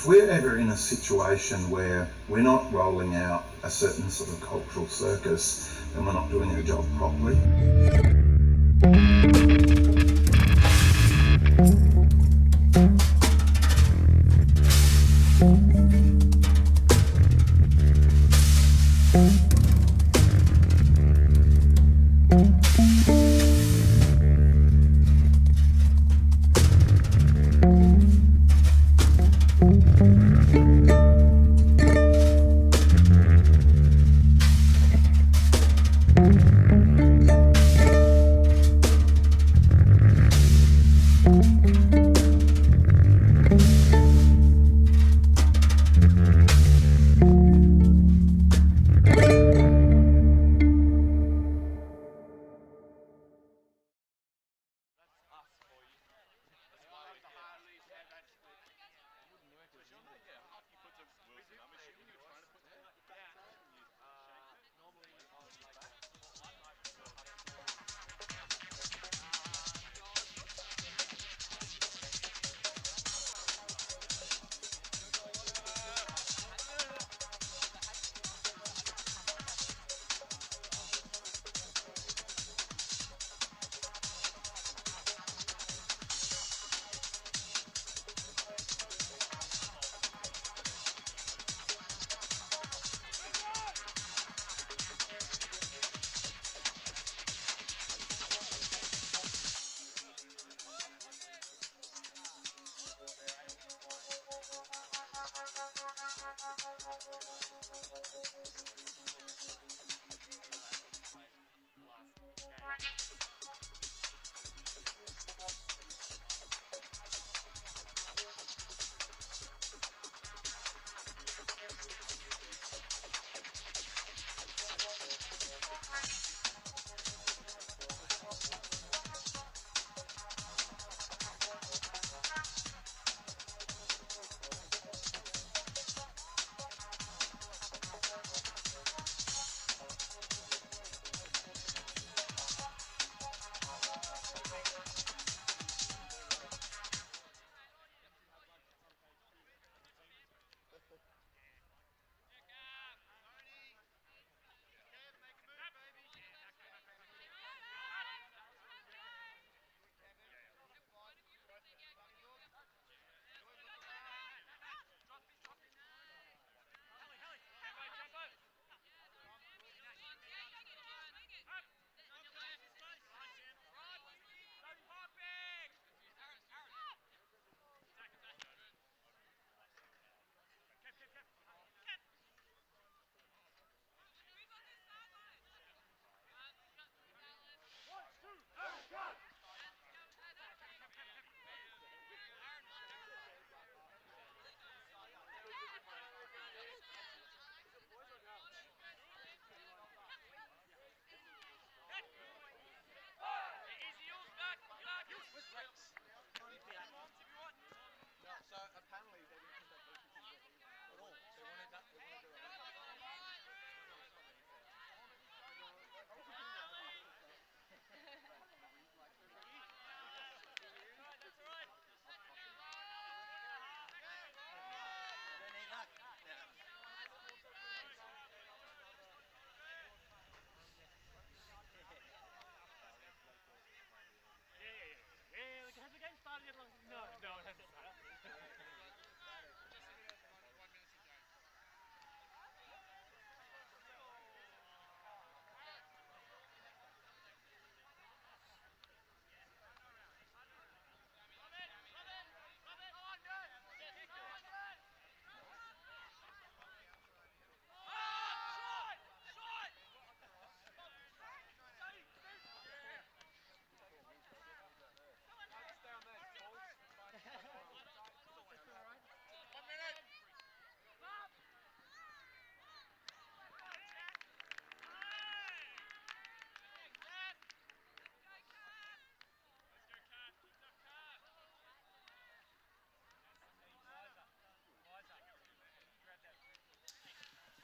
if we're ever in a situation where we're not rolling out a certain sort of cultural circus, then we're not doing our job properly.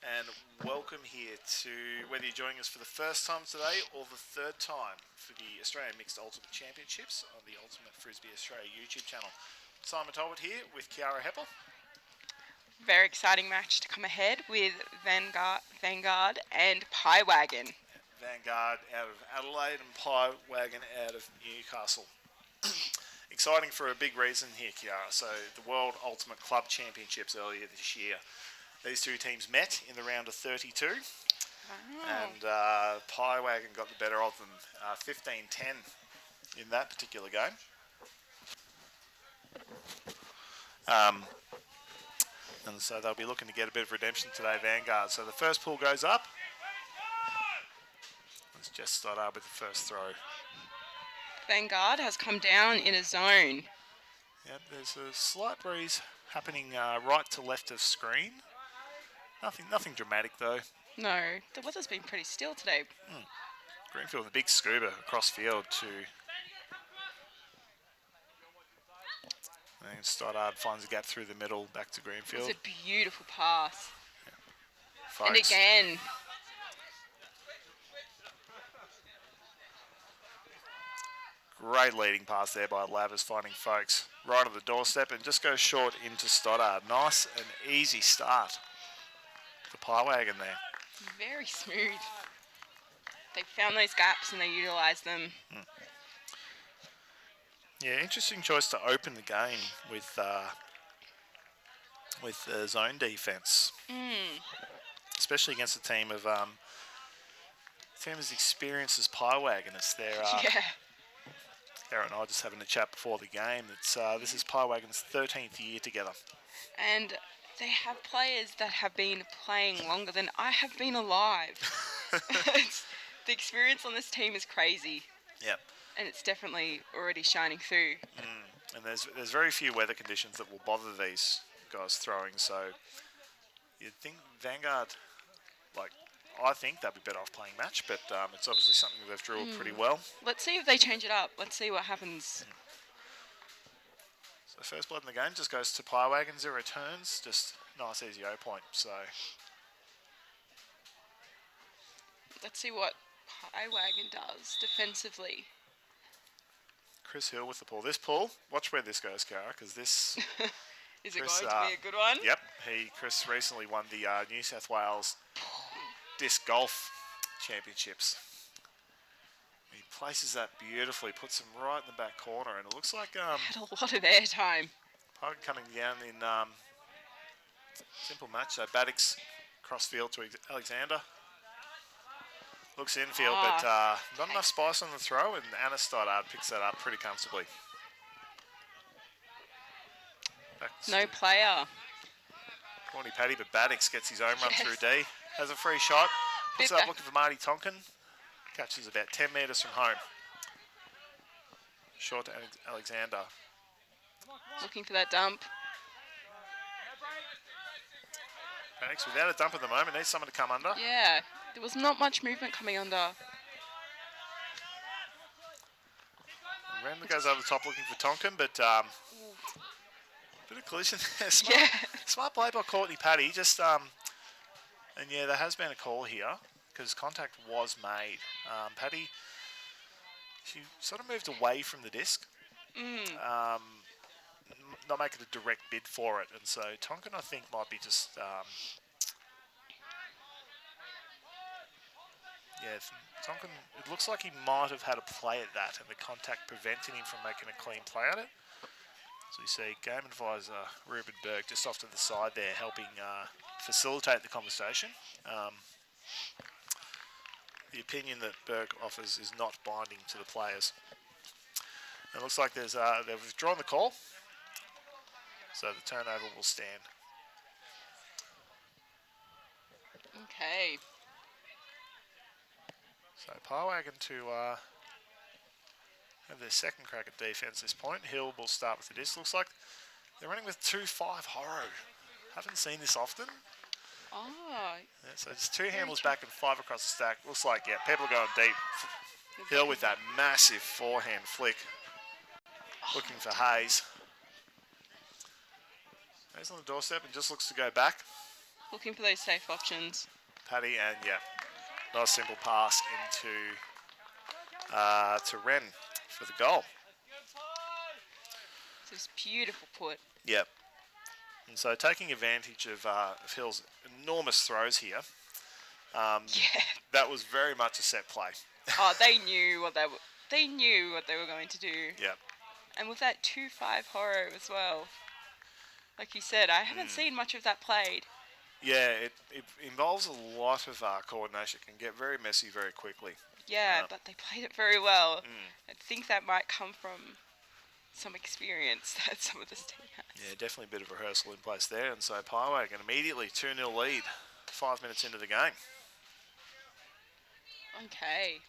And welcome here to whether you're joining us for the first time today or the third time for the Australian Mixed Ultimate Championships on the Ultimate Frisbee Australia YouTube channel. Simon Talbot here with Kiara Heppel. Very exciting match to come ahead with Vanguard and Wagon. Vanguard out of Adelaide and Wagon out of Newcastle. Exciting for a big reason here, Kiara. So the World Ultimate Club Championships earlier this year. These two teams met in the round of 32. And Wagon got the better of them 15-10 in that particular game. And so they'll be looking to get a bit of redemption today, Vanguard. So the first pull goes up. Let's just start up with the first throw. Vanguard has come down in a zone. Yep, there's a slight breeze happening right to left of screen. Nothing dramatic though. No, the weather's been pretty still today. Greenfield with a big scuba across field to... And Stoddard finds a gap through the middle back to Greenfield. It's a beautiful pass. Yeah. And again. Great leading pass there by Lavers, finding folks right on the doorstep and just goes short into Stoddard. Nice and easy start for Wagon there. Very smooth. They found those gaps and they utilised them. Yeah, interesting choice to open the game with zone defence, especially against a team of as experienced as Wagon. It's their Aaron and I just having a chat before the game. It's this is Wagon's 13th year together, and they have players that have been playing longer than I have been alive. The experience on this team is crazy. Yep. And it's definitely already shining through. And there's very few weather conditions that will bother these guys throwing. So you'd think Vanguard, I think they'll be better off playing match, but it's obviously something they've drilled pretty well. Let's see if they change it up. Let's see what happens. So first blood in the game just goes to Wagon, 0 turns, just nice easy O point. So let's see what Wagon does defensively. Chris Hill with the pull. This pull, watch where this goes, Cara, because this... Is it going to be a good one? Yep. Chris recently won the New South Wales Disc Golf Championships. He places that beautifully, puts him right in the back corner, and it looks like... had a lot of airtime. Parker coming down in simple match. So Baddix cross field to Alexander. Looks infield, but not enough spice on the throw, and Anna Stoddard picks that up pretty comfortably. No player. Corny Paddy, but Baddix gets his own run through D. Has a free shot. Puts up looking for Marty Tonkin. Catches about 10 metres from home. Short to Alexander. Looking for that dump. Baddix without a dump at the moment. Needs someone to come under. Yeah. There was not much movement coming under. Randall goes over the top looking for Tonkin, but bit of collision there. Smart play by Courtney Paddy. Just and yeah, there has been a call here because contact was made. Paddy, she sort of moved away from the disc, not making a direct bid for it, and so Tonkin I think might be just. Yeah, Tonkin, it looks like he might have had a play at that and the contact preventing him from making a clean play at it. So you see game advisor Ruben Berg just off to the side there helping facilitate the conversation. The opinion that Berg offers is not binding to the players. It looks like they've withdrawn the call, so the turnover will stand. Okay. So Wagon to have their second crack at defence at this point. Hill will start with the disc. Looks like they're running with 2-5 Horror. Haven't seen this often. Oh. Yeah, so it's 2 handles back and 5 across the stack. Looks like, yeah, people are going deep. Hill with that massive forehand flick. Looking for Hayes. Hayes on the doorstep and just looks to go back. Looking for those safe options. Paddy and, yeah, nice simple pass into to Ren for the goal. This beautiful put. Yep. And so taking advantage of Hill's enormous throws here, Yeah. that was very much a set play. Oh, they knew what they knew what they were going to do. Yeah. And with that 2-5 horror as well. Like you said, I haven't seen much of that played. Yeah, it involves a lot of coordination. It can get very messy very quickly. Yeah, but they played it very well. I think that might come from some experience that some of this team has. Yeah, definitely a bit of rehearsal in place there. And so Wagon immediately 2-0 lead 5 minutes into the game. Okay.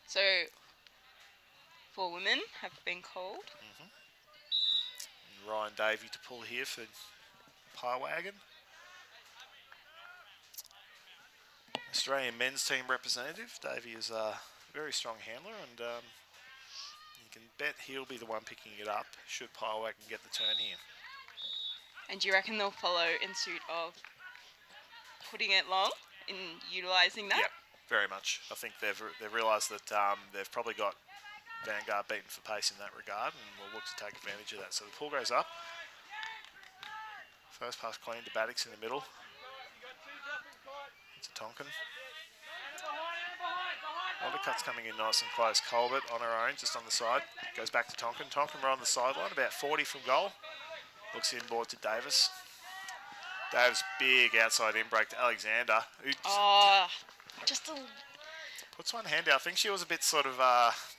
So, 4 women have been called. And Ryan Davey to pull here for Wagon. Australian men's team representative. Davey is a very strong handler, and you can bet he'll be the one picking it up should Wagon get the turn here. And do you reckon they'll follow in suit of putting it long in utilising that? Yep, very much. I think they've realised that they've probably got Vanguard beaten for pace in that regard, and will look to take advantage of that. So the pull goes up. First pass clean to Baddix in the middle. It's a Tonkin. Undercut's coming in nice and close. Colbert on her own, just on the side. Goes back to Tonkin. Tonkin right on the sideline, about 40 from goal. Looks inboard to Davis. Davis big outside in break to Alexander. Who Just a... puts one hand out. I think she was a bit sort of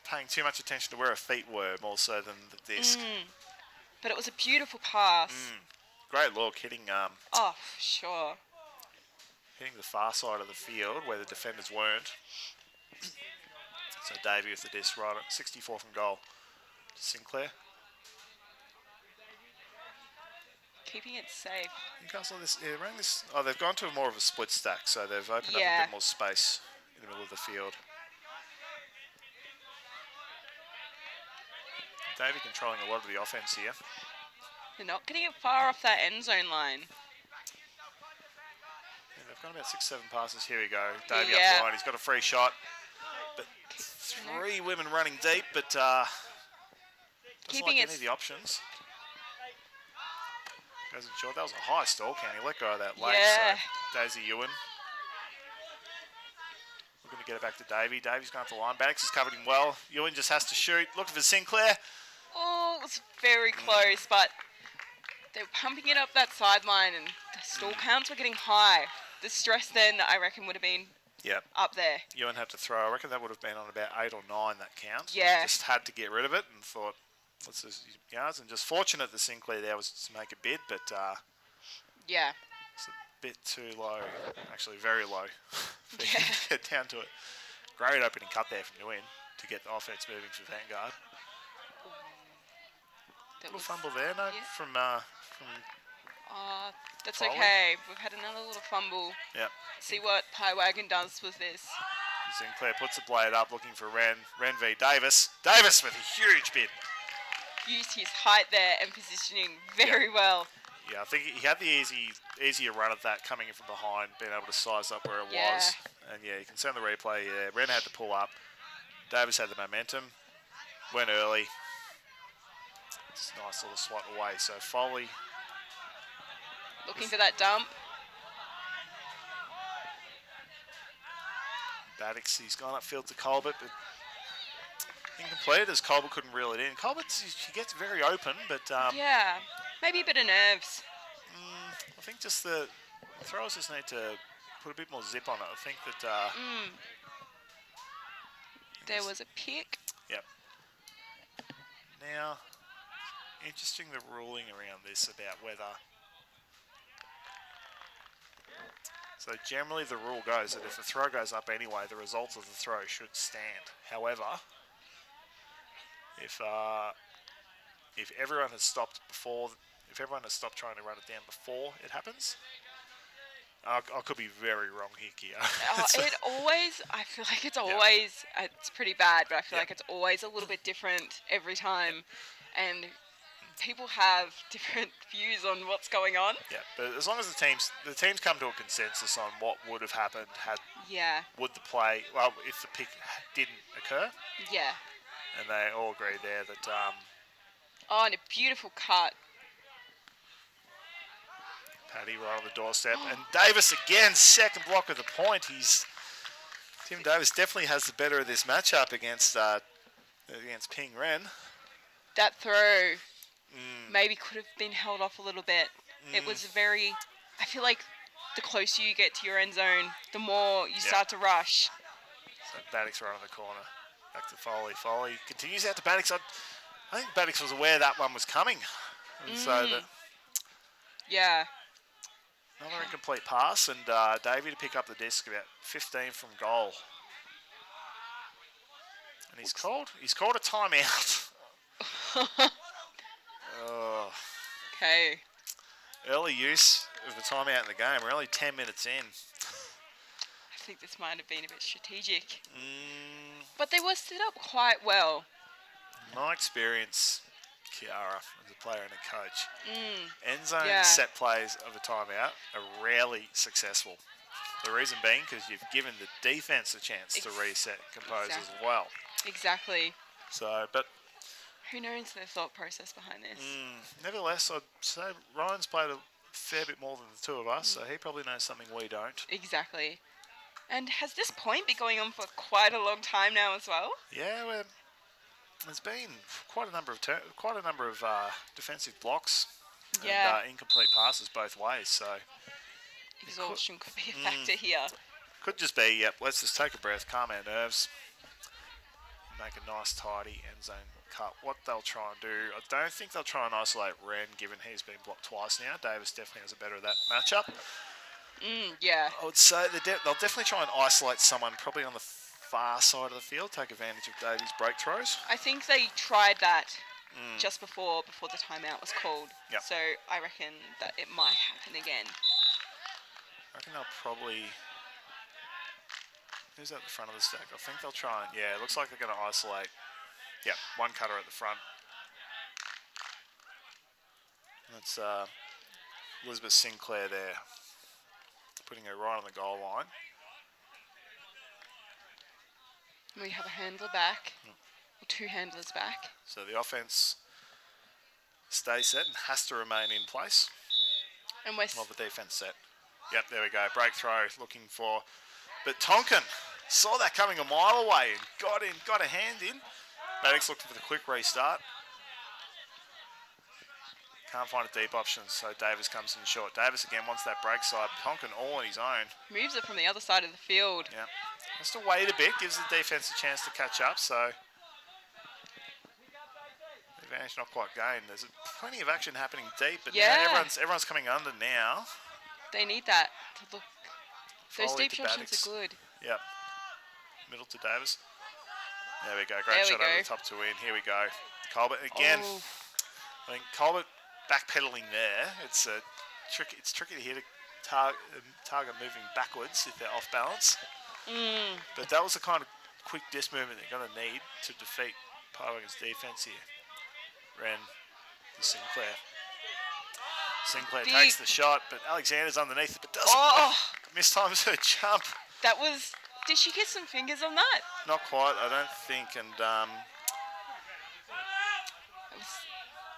paying too much attention to where her feet were more so than the disc. But it was a beautiful pass. Great look, hitting Oh, sure. hitting the far side of the field where the defenders weren't. So Davey with the disc right at 64 from goal to Sinclair. Keeping it safe. Newcastle, around this. Oh, they've gone to more of a split stack, so they've opened up a bit more space in the middle of the field. Davey controlling a lot of the offense here. They're not getting it far off that end zone line. Yeah, they've got about 6-7 passes. Here we go. Davey up the line. He's got a free shot. But 3 women running deep, but doesn't Keeping like it any of the options. Goes in short. That was a high stall count. He let go of that late. Yeah. So Daisy Ewan. Looking to get it back to Davey. Davey's going for the line. Baddix has covered him well. Ewan just has to shoot. Looking for Sinclair. Oh, it was very close, but they were pumping it up that sideline and the stall counts were getting high. The stress then, I reckon, would have been up there. Ewan had to throw. I reckon that would have been on about 8 or 9, that count. Yeah. Just had to get rid of it and thought, let's just yards. And just fortunate that Sinclair there was to make a bid, but Yeah. it's a bit too low. Actually, very low. Yeah. Get down to it. Great opening cut there from Nguyen to get the offense moving for Vanguard. That Little was, fumble there, no? yeah. From that's Foley. okay. We've had another little fumble. Yep. See what Wagon does with this. Sinclair puts the blade up, looking for Ren v Davis. Davis with a huge bid. Used his height there and positioning very well. Yeah, I think he had the easier run at that coming in from behind, being able to size up where it Yeah. was. And yeah, you can see on the replay, yeah, Ren had to pull up. Davis had the momentum, went early. It's a nice little swat away. So Foley, Looking for that dump. Baddix, he's gone upfield to Colbert, but incomplete as Colbert couldn't reel it in. Colbert, he gets very open, but Yeah. Maybe a bit of nerves. I think just the throwers just need to put a bit more zip on it. I think that There was a pick. Yep. Now, interesting the ruling around this about whether. So generally the rule goes that if the throw goes up anyway, the results of the throw should stand. However, if everyone has stopped trying to run it down before it happens, I could be very wrong here, Kia. I feel like it's always, it's pretty bad, but I feel like it's always a little bit different every time. And people have different views on what's going on. Yeah, but as long as the teams come to a consensus on what would have happened would the play, well, if the pick didn't occur, Yeah. and they all agree there that Oh, and a beautiful cut. Paddy right on the doorstep. And Davis again, second block of the point. Tim Davis definitely has the better of this matchup against Ping Ren. That throw maybe could have been held off a little bit. It was I feel like the closer you get to your end zone, the more you start to rush. So Baddix right on the corner. Back to Foley. Foley continues out to Baddix. I think Baddix was aware that one was coming. And so that Yeah. another incomplete pass, and Davey to pick up the disc about 15 from goal. And he's called a timeout. Oh. Okay. Early use of the timeout in the game. We're only 10 minutes in. I think this might have been a bit strategic. But they were set up quite well. My experience, Kiara, as a player and a coach, end zone Yeah. set plays of a timeout are rarely successful. The reason being because you've given the defense a chance to reset, compose as well. Exactly. So, but Who knows their thought process behind this? nevertheless, I'd say Ryan's played a fair bit more than the two of us, so he probably knows something we don't. Exactly. And has this point been going on for quite a long time now as well? Yeah, there's been quite a number of defensive blocks Yeah. and incomplete passes both ways. So Exhaustion could be a factor here. could just be, yep, let's just take a breath, calm our nerves, make a nice tidy end zone cut. What they'll try and do, I don't think they'll try and isolate Ren, given he's been blocked twice now. Davis definitely has a better of that matchup. Yeah. I would say they'll definitely try and isolate someone probably on the far side of the field, take advantage of Davies' break throws. I think they tried that just before the timeout was called. Yep. So I reckon that it might happen again. I reckon they'll probably... Who's at the front of the stack? I think they'll try and... Yeah, it looks like they're going to isolate... Yeah, one cutter at the front. That's Elizabeth Sinclair there, putting her right on the goal line. We have a handler back. Or two handlers back. So the offense stays set and has to remain in place. And we're... While the defense set. Yep, there we go. Break throw looking for... But Tonkin saw that coming a mile away and got a hand in. Maddox looking for the quick restart. Can't find a deep option, so Davis comes in short. Davis again wants that break side. Tonkin all on his own. Moves it from the other side of the field. Yeah. Has to wait a bit, gives the defense a chance to catch up, so... Advantage not quite gained. There's plenty of action happening deep, but now everyone's coming under now. They need that to look. Those Foley deep to shots Baddix. are good. Yep. Middle to Davis. There we go. Great shot over the top to win. Here we go. Colbert again. Oh. I think Colbert backpedaling there. It's tricky to hit a target moving backwards if they're off balance. But that was the kind of quick disc movement they're going to need to defeat Wagon's defense here. Ren to Sinclair. Sinclair takes the shot, but Alexander's underneath it, but doesn't mistimes her jump. That was... Did she get some fingers on that? Not quite, I don't think, and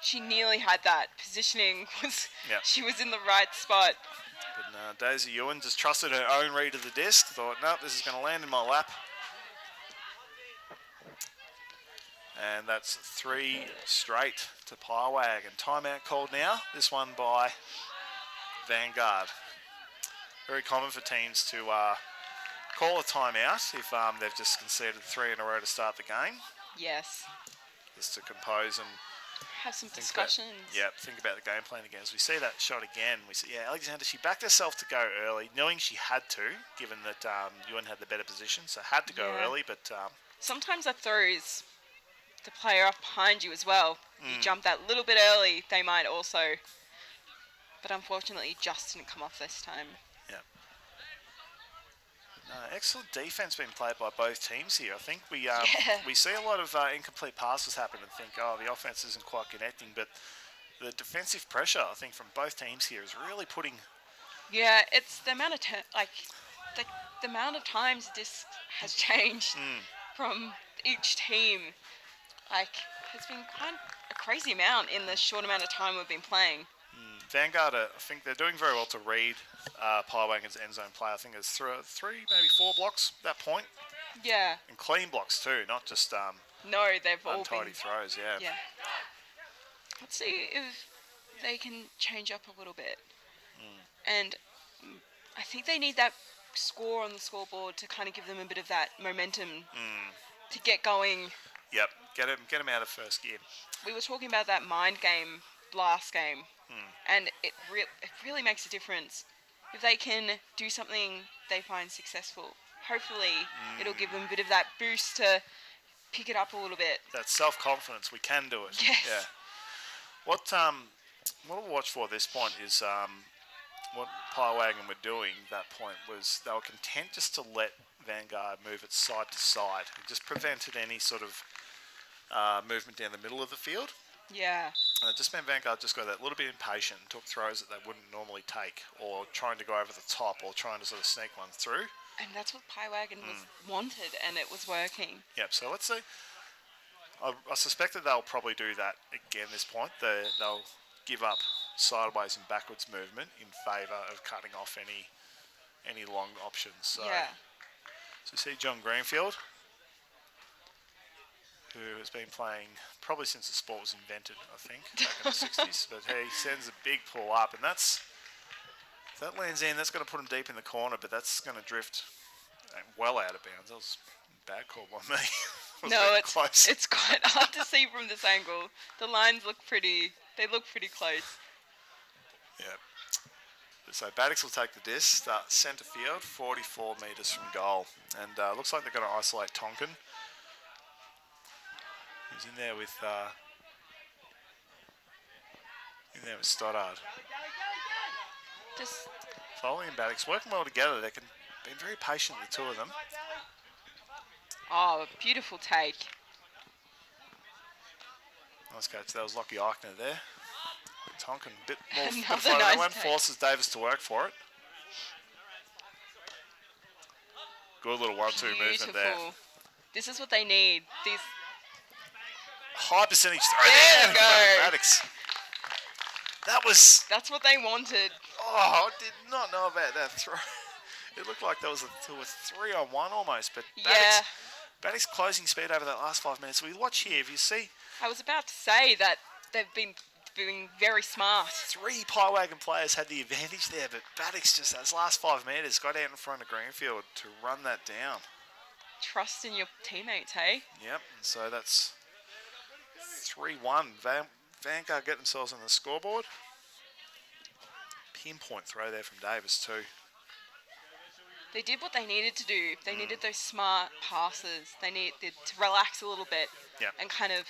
she nearly had that. Positioning was... Yep. She was in the right spot. But Daisy Ewan just trusted her own read of the disc, thought, nope, this is going to land in my lap. And that's 3 straight to Wagon. Timeout called now, this one by Vanguard. Very common for teams to call a timeout if they've just conceded 3 in a row to start the game. Yes. Just to compose and have some discussions. Think about the game plan again. As we see that shot again, we see, Alexander, she backed herself to go early, knowing she had to, given that Ewan had the better position, so had to go early, but... sometimes that throws the player up behind you as well. You jump that little bit early, they might also... But unfortunately, it just didn't come off this time. Yeah. Excellent defense being played by both teams here. I think we see a lot of incomplete passes happen and think, the offense isn't quite connecting, but the defensive pressure, I think, from both teams here is really putting... Yeah, it's the amount of the amount of times this has changed from each team. Like, it's been quite a crazy amount in the short amount of time we've been playing. Vanguard, I think they're doing very well to read Wagon's end zone play. I think there's three, maybe 4 blocks at that point. Yeah. And clean blocks too, not just No, they've all untidy been... throws, yeah. Yeah. Let's see if they can change up a little bit. And I think they need that score on the scoreboard to kind of give them a bit of that momentum to get going. Yep, get him out of first gear. We were talking about that mind game last game, and it really makes a difference. If they can do something they find successful, hopefully it'll give them a bit of that boost to pick it up a little bit. That self-confidence, we can do it. Yes. Yeah. What we'll watch for at this point is what Wagon were doing at that point was they were content just to let Vanguard move it side to side. It just prevented any sort of movement down the middle of the field. Yeah. It just meant Vanguard just got that little bit impatient and took throws that they wouldn't normally take, or trying to go over the top, or trying to sort of sneak one through. And that's what Wagon was wanted, and it was working. Yep, so let's see. I suspect that they'll probably do that again this point. They'll give up sideways and backwards movement in favour of cutting off any long options. So, Yeah. So you see John Greenfield, who has been playing probably since the sport was invented, I think, back in the 60s. But he sends a big pull up, and if that lands in, that's going to put him deep in the corner, but that's going to drift well out of bounds. That was a bad call by me. No, it's quite hard to see from this angle. The lines look pretty close. Yeah. So Baddix will take the disc, start centre field, 44 metres from goal. And looks like they're going to isolate Tonkin. He's in there with Stoddard. Just Foley and Baddix working well together. They've been very patient, the two of them. a beautiful take. Nice catch. That was Lockie Eichner there. Tonkin a bit more Another nice one, take. forces Davis to work for it. Good little 1-2 movement there. Beautiful. This is what they need. These. High percentage throw There we in front of go. Baddix. That's what they wanted. Oh, I did not know about that throw. It looked like there was a 3-on-1 almost, but Yeah. Baddix closing speed over that last 5 minutes. We watch here, if you see I was about to say that they've been doing very smart. 3 Wagon players had the advantage there, but Baddix just, those last 5 metres, got out in front of Greenfield to run that down. Trust in your teammates, hey? Yep, and so that's 3-1. Vanguard get themselves on the scoreboard. Pinpoint throw there from Davis too. They did what they needed to do. They needed those smart passes. They needed to relax a little bit. Yep. And kind of,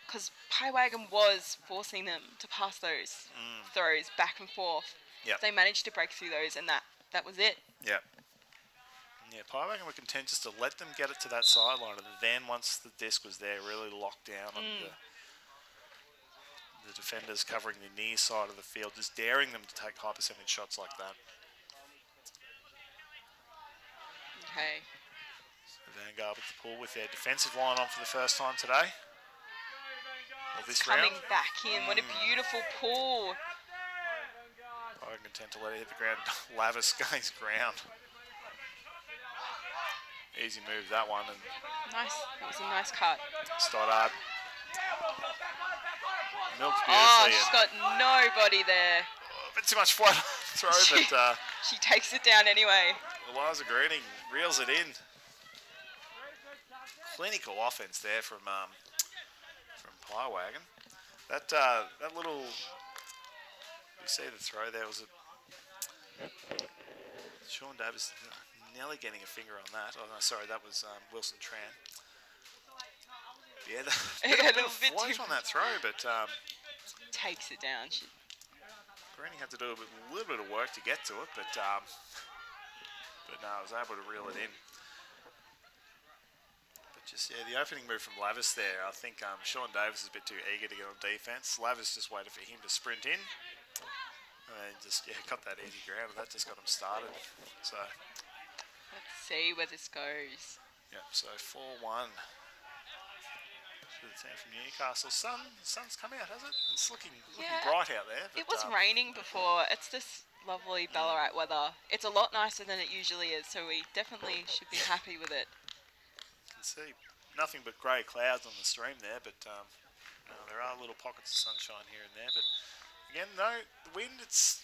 because Wagon was forcing them to pass those throws back and forth. Yep. They managed to break through those, and that was it. Yep. Yeah, Wagon were content just to let them get it to that sideline, and then once the disc was there, really locked down on the defenders covering the near side of the field, just daring them to take high percentage shots like that. Okay. Vanguard with the pull with their defensive line on for the first time today. Or this Coming round. back in. What a beautiful pull. Wagon content to let it hit the ground. Lavis gains ground. Easy move, that one. And Nice. That was a nice cut. Stoddard milks Oh, beautifully. she's got nobody there. A bit too much flight throw, but She takes it down anyway. Eliza Greening reels it in. Clinical offense there from Wagon. That little, you see the throw there was Sean Davis nearly getting a finger on that. Oh no, sorry, that was Wilson Tran. Yeah, A little bit float too on that throw, but takes it down. Greening had to do a little bit of work to get to it, but no, I was able to reel it in. But just, yeah, the opening move from Lavis there, I think Sean Davis is a bit too eager to get on defence. Lavis just waited for him to sprint in. And just, got that easy ground, and that just got him started. So, Let's see where this goes. yeah, so 4-1. for the team from Newcastle. Sun's come out, has it? It's looking Yeah. bright out there. But, It was raining before. It's this lovely Ballarat weather. It's a lot nicer than it usually is, so we definitely should be happy with it. You can see nothing but grey clouds on the stream there, but there are little pockets of sunshine here and there. But again, no, the wind, it's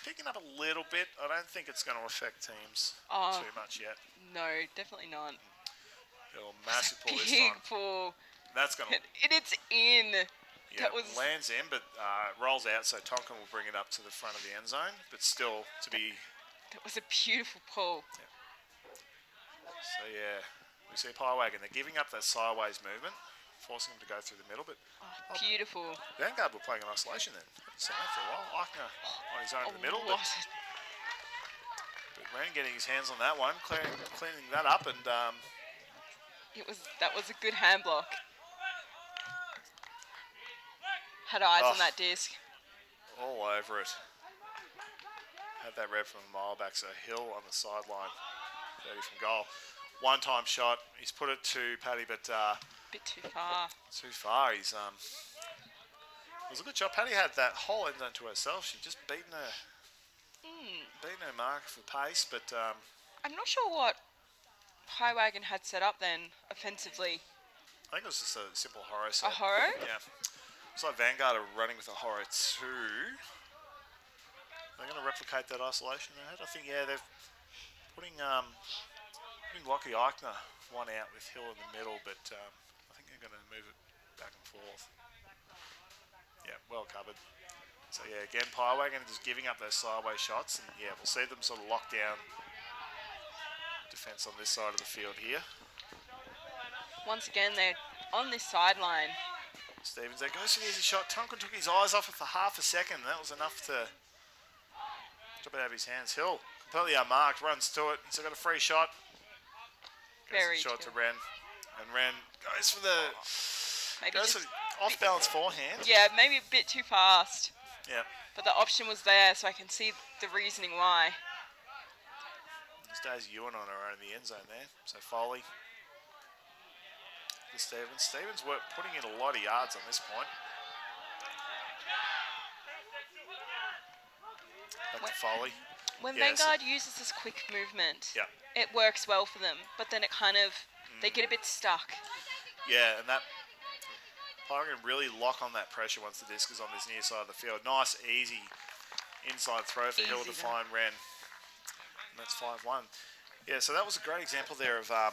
picking up a little bit. I don't think it's going to affect teams too much yet. No, definitely not. Oh, massive pull this Big time. pull. That's going to... It's in. Yeah, that was... lands in, but rolls out, so Tonkin will bring it up to the front of the end zone, but still to be... That was a beautiful pull. Yeah. So, yeah, we see Wagon. They're giving up that sideways movement, forcing him to go through the middle, but... Beautiful. Vanguard were playing in isolation then. Haven't seen that for a while. Eichner on his own in the middle, but Ren getting his hands on that one, cleaning that up, and... That was a good hand block. Had eyes on that disc. All over it. Had that read from a mile back, so Hill on the sideline. 30 from goal. One-time shot. He's put it to Paddy, but... bit too far. Too far. He's... It was a good shot. Paddy had that whole end zone to herself. She just beaten her mark for pace, but... I'm not sure what Wagon had set up then, offensively. I think it was just a simple horror set. A horror? Yeah. It's like Vanguard are running with a horror too. They're going to replicate that isolation they had. I think, yeah, they're putting Lockie Eichner one out with Hill in the middle, but I think they're going to move it back and forth. Yeah, well covered. So, yeah, again, Wagon just giving up those sideways shots, and, yeah, we'll see them sort of lock down defence on this side of the field here. Once again, they're on this sideline. Stevens there goes for the easy shot. Tonkin took his eyes off it for half a second. That was enough to drop it out of his hands. Hill completely unmarked, runs to it. He's got a free shot. Very shot to Ren, and Ren goes for the off balance forehand. Yeah, maybe a bit too fast. Yeah. But the option was there, so I can see the reasoning why. Stays Ewan on her own in the end zone there. So Foley. Stevens were putting in a lot of yards on this point. Back to Foley. When Vanguard uses this quick movement, it works well for them, but then it kind of, they get a bit stuck. Yeah, and that Wagon really lock on that pressure once the disc is on this near side of the field. Nice, easy inside throw for Hill to find Ren. And that's 5-1. Yeah, so that was a great example there of... I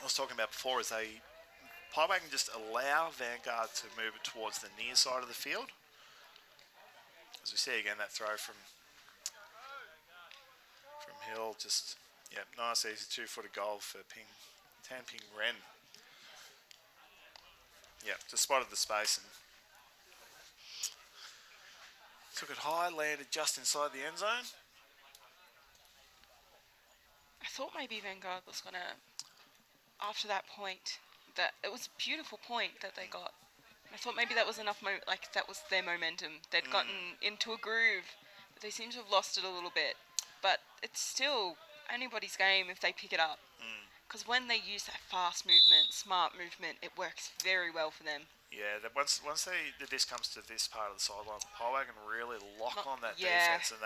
was talking about before is Wagon just allow Vanguard to move it towards the near side of the field. As we see again, that throw from Hill, just nice easy 2-footer goal for Tan Ping Ren. Yeah, just spotted the space and took it high, landed just inside the end zone. I thought maybe Vanguard was gonna, after that point, that it was a beautiful point that they got. I thought maybe that was enough, that was their momentum. They'd gotten into a groove, but they seem to have lost it a little bit. But it's still anybody's game if they pick it up. Because when they use that fast movement, smart movement, it works very well for them. Yeah, once the disc comes to this part of the sideline, Wagon really lock on that defense, and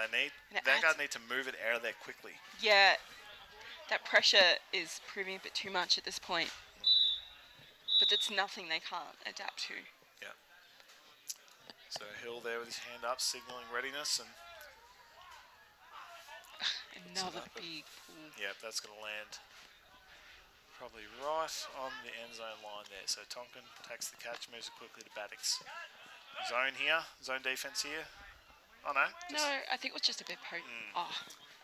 Vanguard need to move it out of there quickly. Yeah, that pressure is proving a bit too much at this point. But it's nothing they can't adapt to. Yeah. So Hill there with his hand up, signalling readiness, and another big pull. Yeah, that's going to land probably right on the end zone line there. So Tonkin takes the catch, moves it quickly to Baddix. Zone here, zone defense here. Oh no. No, I think it was just a bit potent. Oh,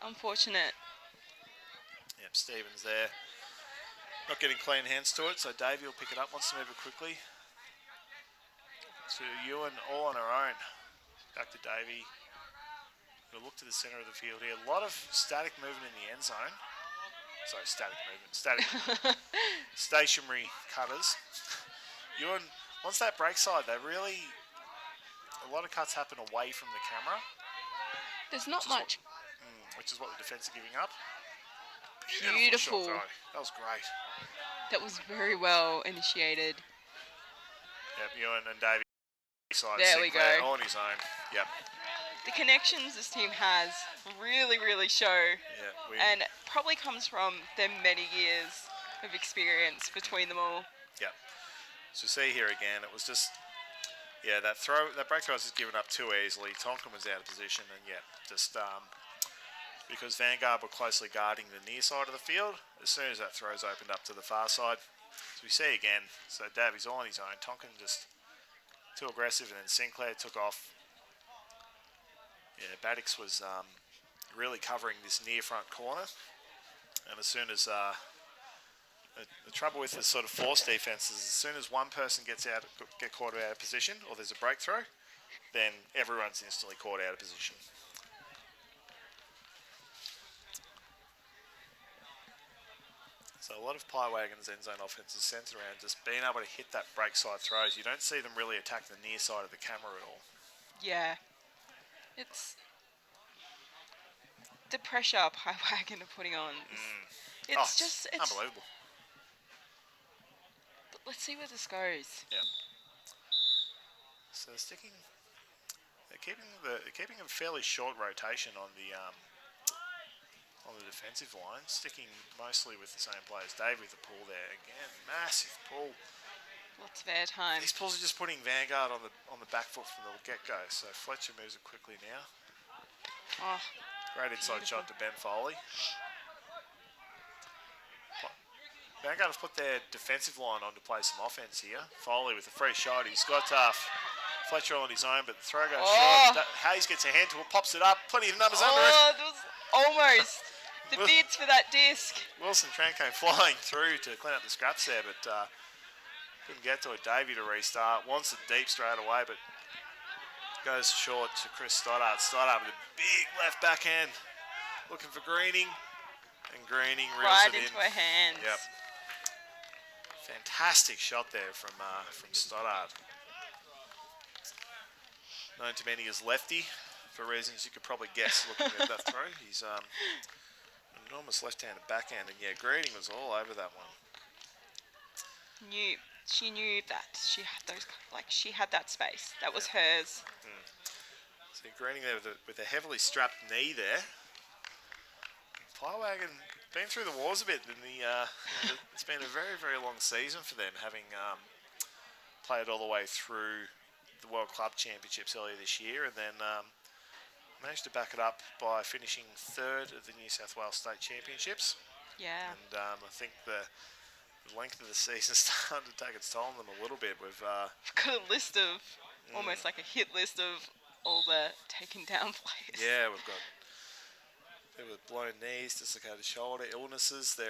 unfortunate. Yep, Stevens there. Not getting clean hands to it, so Davey will pick it up, wants to move it quickly. To Ewan, all on her own. Back to Davey. We'll look to the centre of the field here. A lot of static movement in the end zone. Sorry, static movement. Stationary cutters. Ewan, once that break side, a lot of cuts happen away from the camera. There's not much. Which is what the defence are giving up. Beautiful. Shot throw. That was great. That was very well initiated. Yep, Ewan and Davey side. There we Sinclair go. on his own. Yep. The connections this team has really, really show, Yeah. and probably comes from their many years of experience between them all. Yep. So see here again, it was just, yeah, that break throw was just given up too easily. Tonkin was out of position, and yeah, just because Vanguard were closely guarding the near side of the field, as soon as that throw's opened up to the far side, so we see again, so Davies all on his own, Tonkin just too aggressive, and then Sinclair took off. Yeah, Baddix was really covering this near front corner, and as soon as the trouble with this sort of force defense is as soon as one person get caught out of position, or there's a break throw, then everyone's instantly caught out of position. So a lot of Pie Wagon's end zone offense is centered around just being able to hit that break side throws. You don't see them really attack the near side of the camera at all. Yeah. It's the pressure Pie Wagon are putting on. It's just unbelievable. Let's see where this goes. Yeah. So they're keeping a fairly short rotation on the defensive line, sticking mostly with the same players. Dave with the pull there again, massive pull. Lots of airtime. These pulls are just putting Vanguard on the back foot from the get-go. So Fletcher moves it quickly now. Oh, great inside beautiful shot to Ben Foley. Vanguard have put their defensive line on to play some offense here. Foley with a free shot. He's got Fletcher on his own, but the throw goes short. Hayes gets a hand to it, pops it up. Plenty of numbers under it. There was almost the bids for that disc. Wilson Tran came flying through to clean up the scraps there, but couldn't get to it. Davey to restart. Wants it deep straight away, but goes short to Chris Stoddart. Stoddart with a big left backhand. Looking for Greening. And Greening reels right it in. into her hands. Yep. Fantastic shot there from Stoddart. Known to many as lefty, for reasons you could probably guess looking at that throw. He's an enormous left-handed backhand, and yeah, Greening was all over that one. She knew that she had those, like she had that space. That was hers. See Greening there with a heavily strapped knee there. Pie Wagon been through the wars a bit in it's been a very, very long season for them, having played all the way through the World Club Championships earlier this year, and then managed to back it up by finishing third at the New South Wales State Championships. Yeah. And I think the length of the season is starting to take its toll on them a little bit. We've got a list of, almost like a hit list of all the taken down players. Yeah, we've got there were blown knees, dislocated shoulder, illnesses. They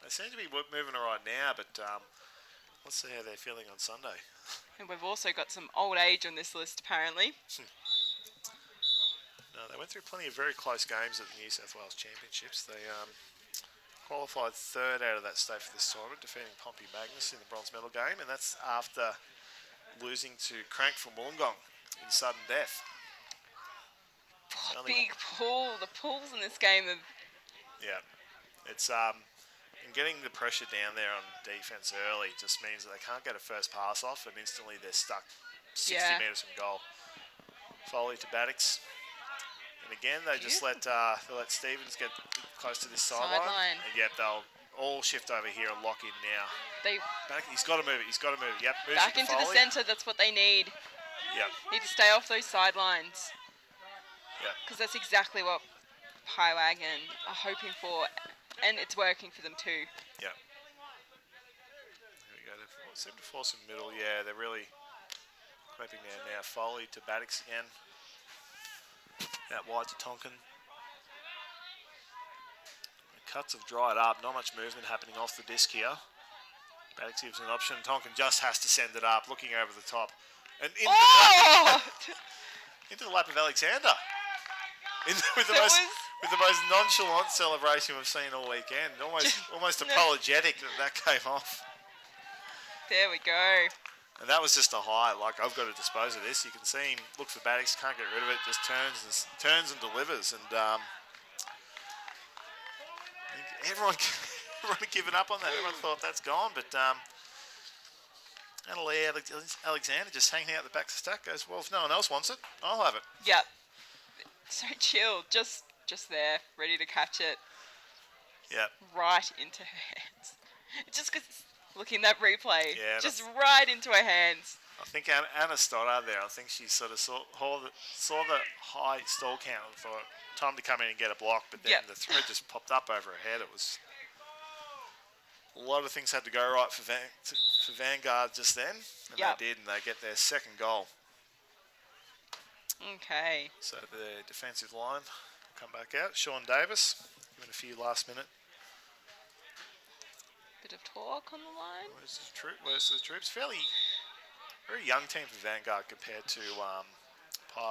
seem to be moving all right now, but let's see how they're feeling on Sunday. And we've also got some old age on this list, apparently. No, they went through plenty of very close games at the New South Wales Championships. They qualified third out of that state for this tournament, defeating Pompey Magnus in the bronze medal game, and that's after losing to Crank from Wollongong in sudden death. Big pull. The pulls in this game have... Yeah. It's and getting the pressure down there on defence early just means that they can't get a first pass off, and instantly they're stuck 60 metres from goal. Foley to Baddix. And again, they just let Stevens get close to this sideline. And yep, they'll all shift over here and lock in now. He's got to move it. Yep, back into the centre. That's what they need. Yep. Need to stay off those sidelines. Yep. Because that's exactly what Pie Wagon are hoping for, and it's working for them too. Yep. Here we go. They seem to force in the middle. Yeah, they're really clamping down now. Foley to Baddix again. Out wide to Tonkin. The cuts have dried up. Not much movement happening off the disc here. Baddix gives an option. Tonkin just has to send it up, looking over the top. And into the lap of Alexander. With the most nonchalant celebration we've seen all weekend. Almost apologetic that came off. There we go. And that was just a high. Like, I've got to dispose of this. You can see him look for Baddix, can't get rid of it, just turns and delivers. And everyone had given up on that. Everyone thought that's gone, but Annalie Alexander just hanging out the back of the stack goes, well, if no one else wants it, I'll have it. Yep. So chilled, just there, ready to catch it. Yeah. Right into her hands. Just because looking at that replay, Yeah, just right into her hands. I think Anna Stoddard there, I think she sort of saw the high stall count and thought, time to come in and get a block, but then the thread just popped up over her head. It was... A lot of things had to go right for Vanguard just then, and they did, and they get their second goal. Okay. So the defensive line will come back out. Sean Davis, given a few last minute. Bit of talk on the line. Where's the troops? Very young team for Vanguard compared to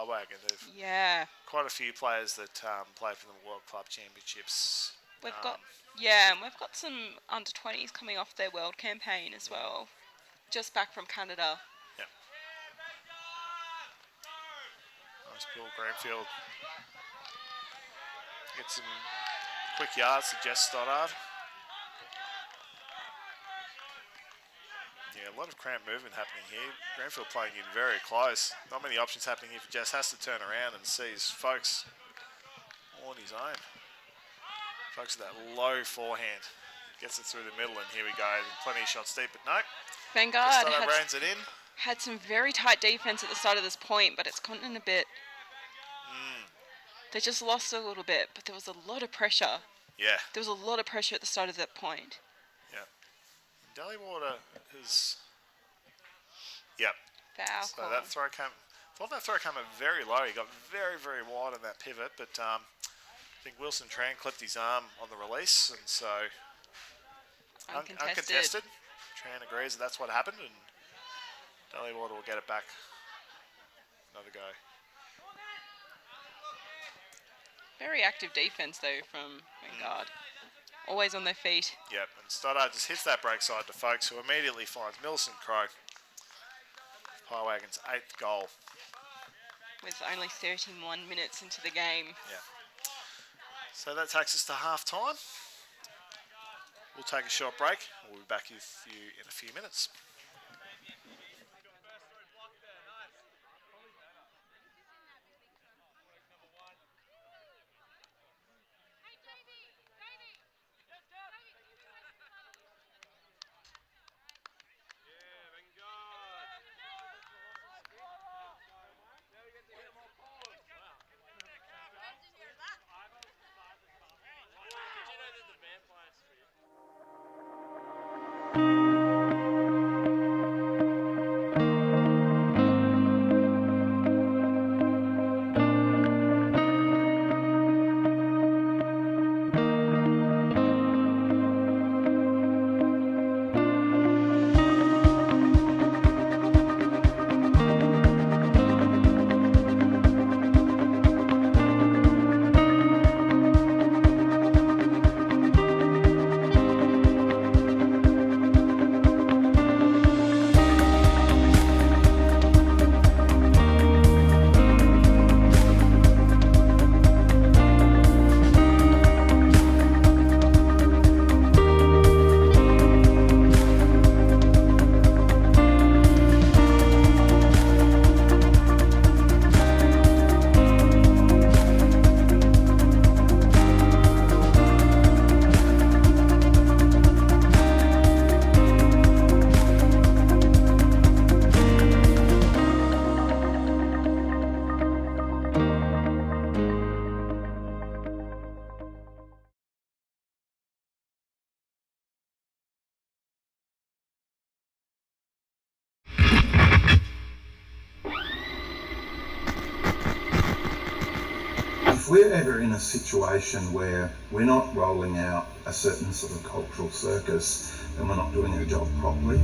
Wagon. They've quite a few players that play for the World Club Championships. We've got and we've got some under 20s coming off their world campaign as well, just back from Canada. Yeah. Nice Bill Granfield. Get some quick yards to Jess Stoddard. Yeah, a lot of cramped movement happening here. Granfield playing in very close. Not many options happening here for Jess. Has to turn around and sees Folks on his own. Folks with that low forehand. Gets it through the middle, and here we go. Plenty of shots deep, but no. Vanguard reins it in. Had some very tight defense at the start of this point, but it's gotten a bit... They just lost a little bit, but there was a lot of pressure. Yeah. There was a lot of pressure at the start of that point. Yeah. Dellywater has... Yep. Foul So call. that throw came very low. He got very, very wide on that pivot, but I think Wilson Tran clipped his arm on the release, and so uncontested. Tran agrees that that's what happened, and Dellywater will get it back. Another go. Very active defense, though, from Vanguard. Always on their feet. Yep, and Stoddard just hits that break side to Folks, who immediately finds Millicent Crow. Wagon's 8th goal. With only 31 minutes into the game. Yeah. So that takes us to half time. We'll take a short break. We'll be back with you in a few minutes. If we're ever in a situation where we're not rolling out a certain sort of cultural circus, then we're not doing our job properly.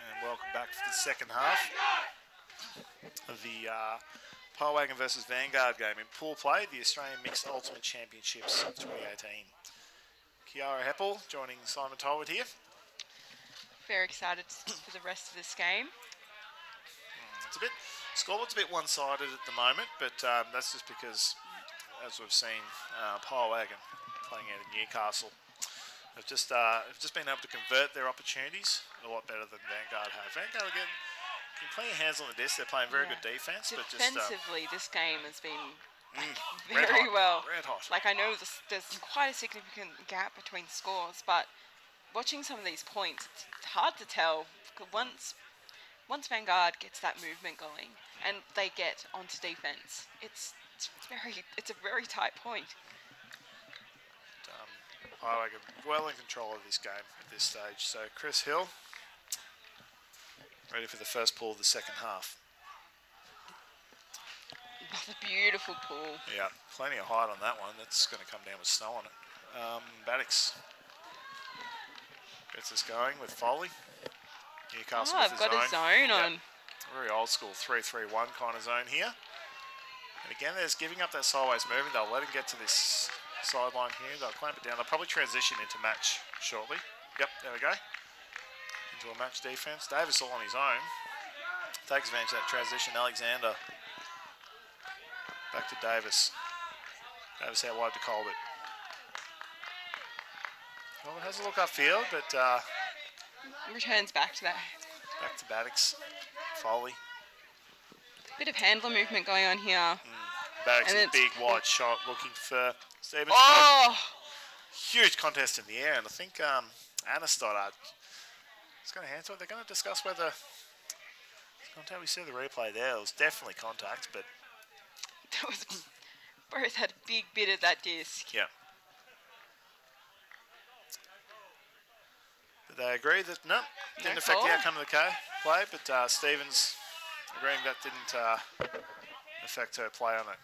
And welcome back to the second half of the Wagon versus Vanguard game in pool play, the Australian Mixed Ultimate Championships of 2018. Kiara Heppel joining Simon Tolwood here. Very excited for the rest of this game. Scoreboard's a bit one-sided at the moment, but that's just because, as we've seen, Wagon playing out in Newcastle have just been able to convert their opportunities a lot better than Vanguard have. Vanguard again can play your hands on the disc. They're playing very good defense, but just defensively, this game has been red very hot, well. red hot. Like, I know there's quite a significant gap between scores, but watching some of these points, it's hard to tell. Once Vanguard gets that movement going and they get onto defense, it's a very tight point. Wagon well in control of this game at this stage. So Chris Hill ready for the first pull of the second half. That's a beautiful pool. Yeah, plenty of height on that one. That's going to come down with snow on it. Baddix gets us going with Foley. Newcastle with I've got a zone on. Very old school 3-3-1 kind of zone here. And again, there's giving up that sideways movement. They'll let him get to this sideline here. They'll clamp it down. They'll probably transition into match shortly. Yep, there we go. Into a match defense. Davis all on his own. Takes advantage of that transition. Alexander. Back to Davis. Davis out wide to Colbert. Colbert has a look upfield, but Returns back to that. back to Baddix. Foley. Bit of handler movement going on here. Baddix And with a it's- big wide shot looking for Stevens. Oh! Huge contest in the air, and I think Anna Stoddard is going to hand to it. They're going to discuss whether it's contact. We see the replay there. It was definitely contact, but That was, both had a big bit of that disc. yeah. But they agree that no, didn't No affect the call. outcome of the play. But Stevens agreeing that didn't affect her play on it.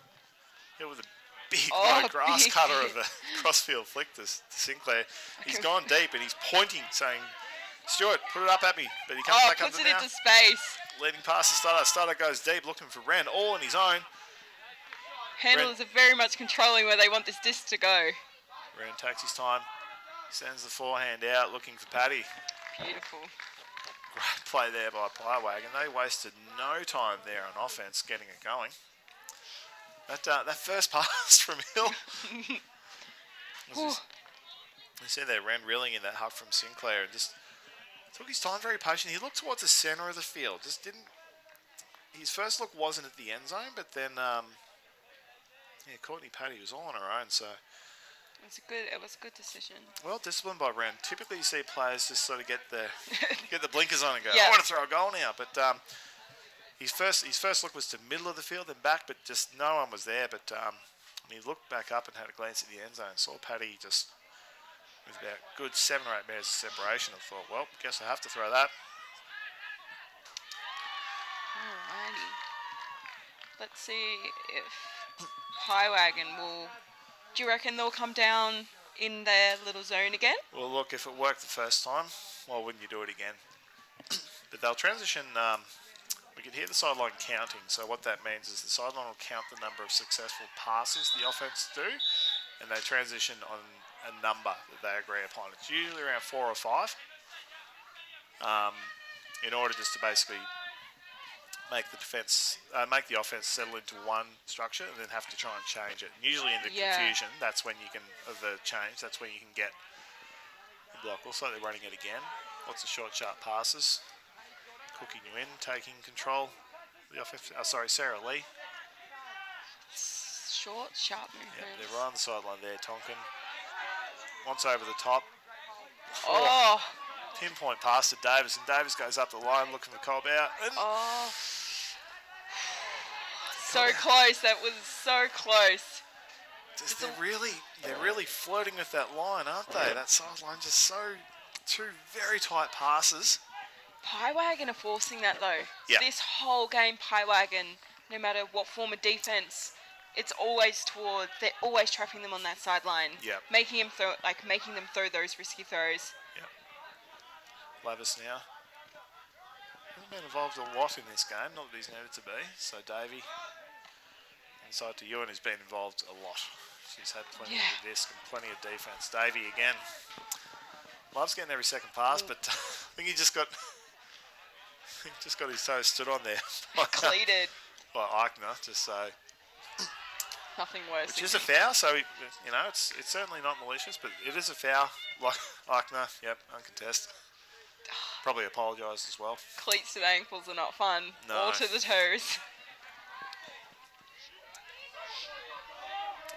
Hit with a big grass big cutter hit. of a crossfield flick to Sinclair. He's gone deep and he's pointing, saying, "Stuart, put it up at me." But he comes back Puts under it now. into space. Leading past the starter. Starter goes deep looking for Wren, all on his own. Handlers are very much controlling where they want this disc to go. Wren takes his time, sends the forehand out looking for Paddy. Beautiful. Great play there by Wagon. They wasted no time there on offense getting it going. That first pass from Hill. You see there, Wren reeling in that hug from Sinclair and just took his time, very patient. He looked towards the centre of the field. Just didn't. His first look wasn't at the end zone, but then Courtney Paddy was all on her own. So It was a good decision. well disciplined by Wren. Typically, you see players just sort of get the blinkers on and go, Yeah. "I want to throw a goal now." But his first look was to middle of the field and back, but just no one was there. But when he looked back up and had a glance at the end zone, saw Paddy just with about good 7 or 8 metres of separation. I thought, well, guess I have to throw that. Alrighty. Let's see if Wagon will. Do you reckon they'll come down in their little zone again? Well, look, if it worked the first time, why wouldn't you do it again? But they'll transition. We can hear the sideline counting. So what that means is the sideline will count the number of successful passes the offense do, and they transition on a number that they agree upon. It's usually around 4 or 5. In order just to basically make the offense settle into one structure and then have to try and change it. And usually in the confusion, that's when you can, of the change, that's when you can get the block. Looks like they're running it again. Lots of short, sharp passes. Cooking you in, taking control. The offense, Sarah Lee. Short, sharp movements. Yeah, they're right on the sideline there, Tonkin. Once over the top. Oh. Pinpoint pass to Davis, and Davis goes up the line looking for Cobb out. Oh. So close. That was so close. They're really flirting with that line, aren't they? That sideline just two very tight passes. Pie Wagon are forcing that though. Yeah. This whole game, Pie Wagon, no matter what form of defense, it's always they're always trapping them on that sideline. Yeah. Making them throw those risky throws. Yeah. Lavis now. Hasn't been involved a lot in this game, not that he's needed to be. So Davey, inside to Ewan, who's been involved a lot. She's had plenty of the disc and plenty of defense. Davey again. Loves getting every second pass, but I think he just got his toes stood on there. Cleated. By Eichner, just so. Nothing worse. Which is a foul, so it's certainly not malicious, but it is a foul. Like Eichner, yep, uncontested. Probably apologised as well. Cleats to the ankles are not fun. No. Or to the toes.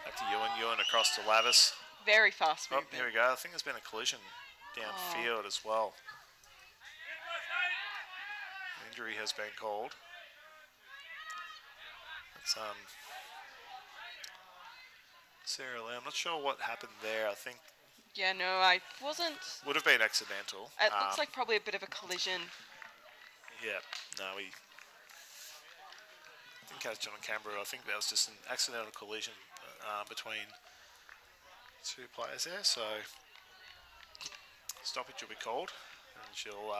Back to Ewan across to Lavis. Very fast Oh, movement. here we go. I think there's been a collision downfield as well. An injury has been called. It's Sarah Lee. I'm not sure what happened there. I think Yeah, no, I wasn't. would have been accidental. It looks like probably a bit of a collision. Yeah, no, we didn't catch it on camera. I think that was just an accidental collision between two players there. So stoppage will be called, and she'll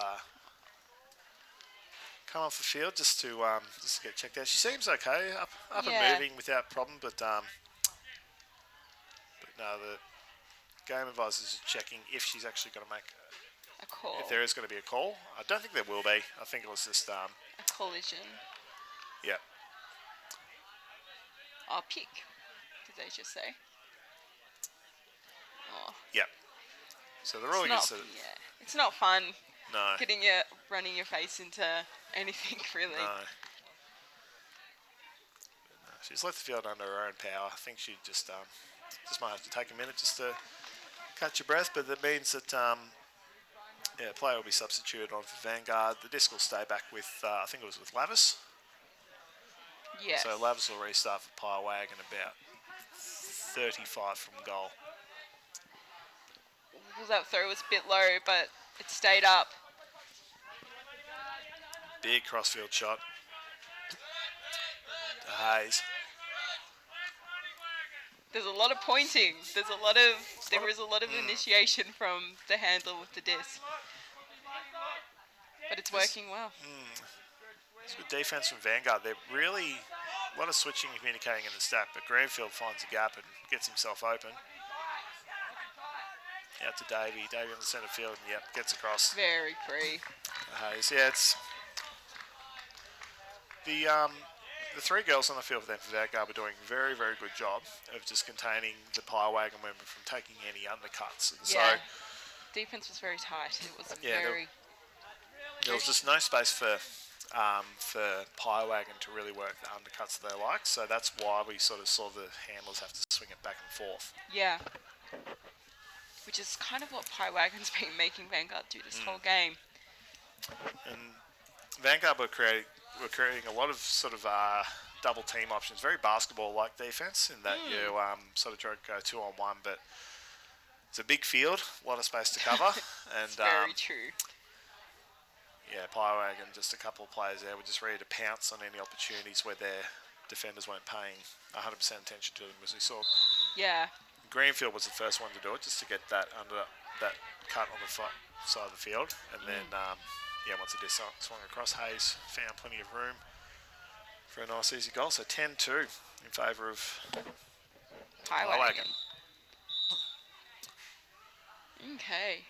come off the field just to get checked out. She seems okay, up and moving without problem, but no, the game advisors are checking if she's actually going to make A call. if there is going to be a call. I don't think there will be. I think it was just A collision. yeah. Oh, pick. Did they just say? Oh. Yeah. So the ruling is that It's not fun no. running your face into anything really. No. She's left the field under her own power. I think she just might have to take a minute just to catch your breath, but that means that player will be substituted on for Vanguard. The disc will stay back with I think it was with Lavis. Yes. So Lavis will restart for Pie Wagon about 35 from goal. Well, that throw was a bit low, but it stayed up. Big crossfield shot to Hayes. There's a lot of pointing. There is a lot of initiation from the handler with the disc. But it's working well. It's good defense from Vanguard. They're really a lot of switching and communicating in the stack, but Granfield finds a gap and gets himself open. Out to Davey. Davey on the centre field, and yep, gets across. Very free. Hayes. Yeah, it's the three girls on the field for them for Vanguard were doing a very, very good job of just containing the Pie Wagon women from taking any undercuts. And so defense was very tight. It was there was just no space for Pie Wagon to really work the undercuts that they like. So that's why we sort of saw the handlers have to swing it back and forth. Yeah. Which is kind of what Pie Wagon's been making Vanguard do this whole game. And Vanguard were creating a lot of sort of double team options, very basketball-like defense in that you sort of try to go 2-on-1, but it's a big field, a lot of space to cover. And very true. Yeah, Pie Wagon, just a couple of players there were just ready to pounce on any opportunities where their defenders weren't paying 100% attention to them, as we saw. Yeah. Greenfield was the first one to do it, just to get that under that cut on the side of the field. And then, once it just swung across, Hayes found plenty of room for a nice easy goal. So 10-2 in favour of Wagon. Okay.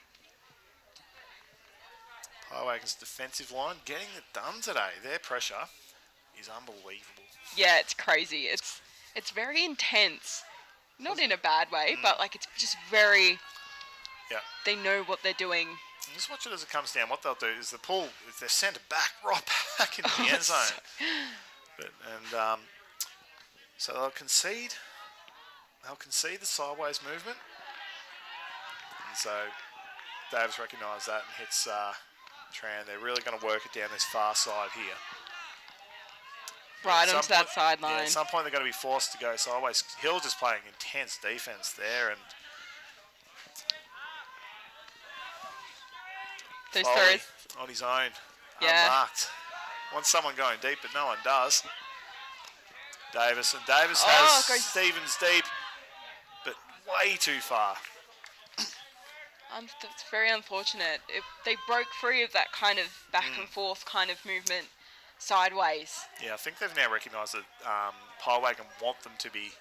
Wagon's defensive line getting it done today. Their pressure is unbelievable. Yeah, it's crazy. It's very intense. Not in a bad way, but like it's just very. Yeah. They know what they're doing. And just watch it as it comes down. What they'll do is they'll pull their centre back right back into the end zone. So they'll concede. They'll concede the sideways movement. And so Davis recognised that and hits Tran. They're really going to work it down this far side here. Right onto that sideline. Yeah, at some point they're going to be forced to go sideways. Hill just playing intense defence there, and those Foley throws on his own, unmarked. Wants someone going deep, but no one does. Davis has Stevens deep, but way too far. That's very unfortunate. They broke free of that kind of back and forth kind of movement sideways. Yeah, I think they've now recognised that Wagon want them to be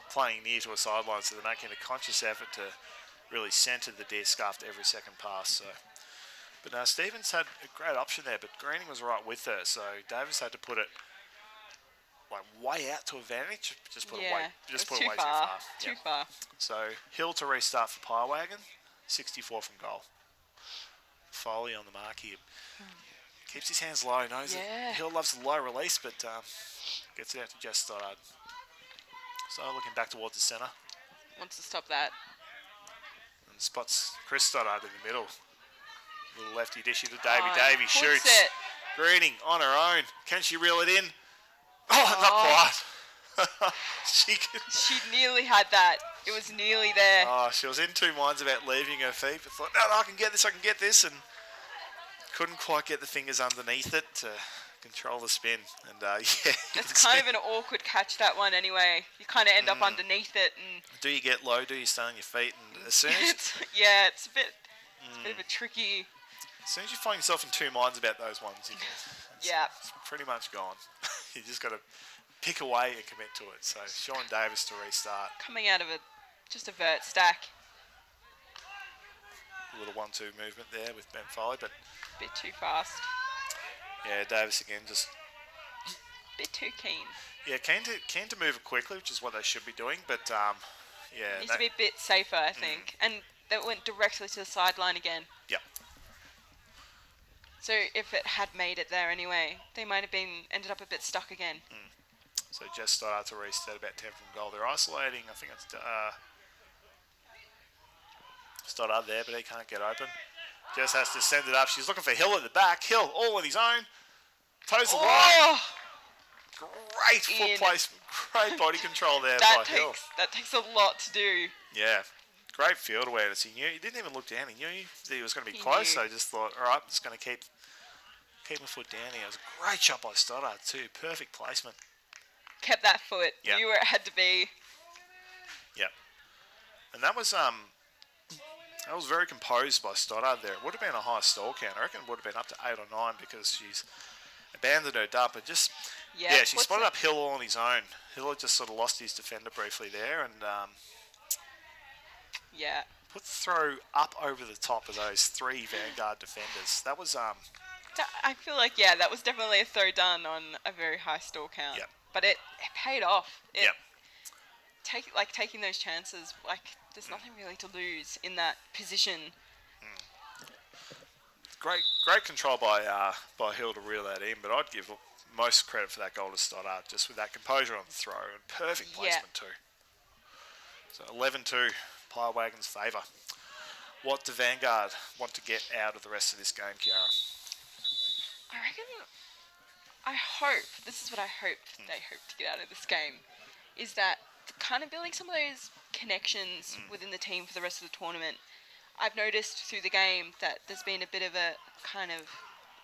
playing near to a sideline, so they're making a conscious effort to really centre the disc after every second pass. So, but now Stevens had a great option there, but Greening was right with her, so Davis had to put it like way out to advantage. Just put it way too far. Too far. So Hill to restart for Wagon, 64 from goal. Foley on the mark here. Keeps his hands low, knows it. Hill loves the low release, but gets it out to Jess Stoddard. So looking back towards the centre. Wants to stop that. And spots Chris Stoddard in the middle. Little lefty dishy to Davey. Davey shoots. It. Greening on her own. Can she reel it in? Oh, not quite. She nearly had that. It was nearly there. Oh, she was in two minds about leaving her feet, but thought, no, I can get this, and couldn't quite get the fingers underneath it to control the spin. And it's kind of an awkward catch, that one, anyway. You kind of end up underneath it. And do you get low? Do you stay on your feet? And as soon as it's a bit of a tricky. As soon as you find yourself in two minds about those ones, it's pretty much gone. You just got to pick away and commit to it. So Sean Davis to restart. Coming out of just a vert stack. A little 1-2 movement there with Ben Foley, but bit too fast. Yeah, Davis again just bit too keen. Yeah, keen to move it quickly, which is what they should be doing. But needs to be a bit safer, I think. And that went directly to the sideline again. Yeah. So if it had made it there anyway, they might have ended up a bit stuck again. So Jess Stoddard to reset about 10 from goal. They're isolating. I think it's Stoddard there, but he can't get open. Jess has to send it up. She's looking for Hill at the back. Hill all on his own. Toes the line. Great foot placement. Great body control there by Hill. That takes a lot to do. Yeah. Great field awareness. He didn't even look down. He knew that he was going to be close, so he just thought, all right, I'm just going to keep my foot down here. It was a great shot by Stoddard too. Perfect placement. Kept that foot. Knew where it had to be. Yeah. And that was very composed by Stoddard there. It would have been a high stall count. I reckon it would have been up to 8 or 9 because she's abandoned her dup and just she spotted up Hill all on his own. Hill had just sort of lost his defender briefly there and put the throw up over the top of those 3 Vanguard defenders. That was I feel like that was definitely a throw done on a very high stall count. Yep. But it paid off. Taking those chances, there's nothing really to lose in that position. Great control by Hill to reel that in, but I'd give most credit for that goal to Stoddard, just with that composure on the throw and perfect placement too. So 11-2, Wagon's favour. What do Vanguard want to get out of the rest of this game, Kiara? This is what I hope they hope to get out of this game, is that kind of building some of those connections within the team for the rest of the tournament. I've noticed through the game that there's been a bit of a kind of,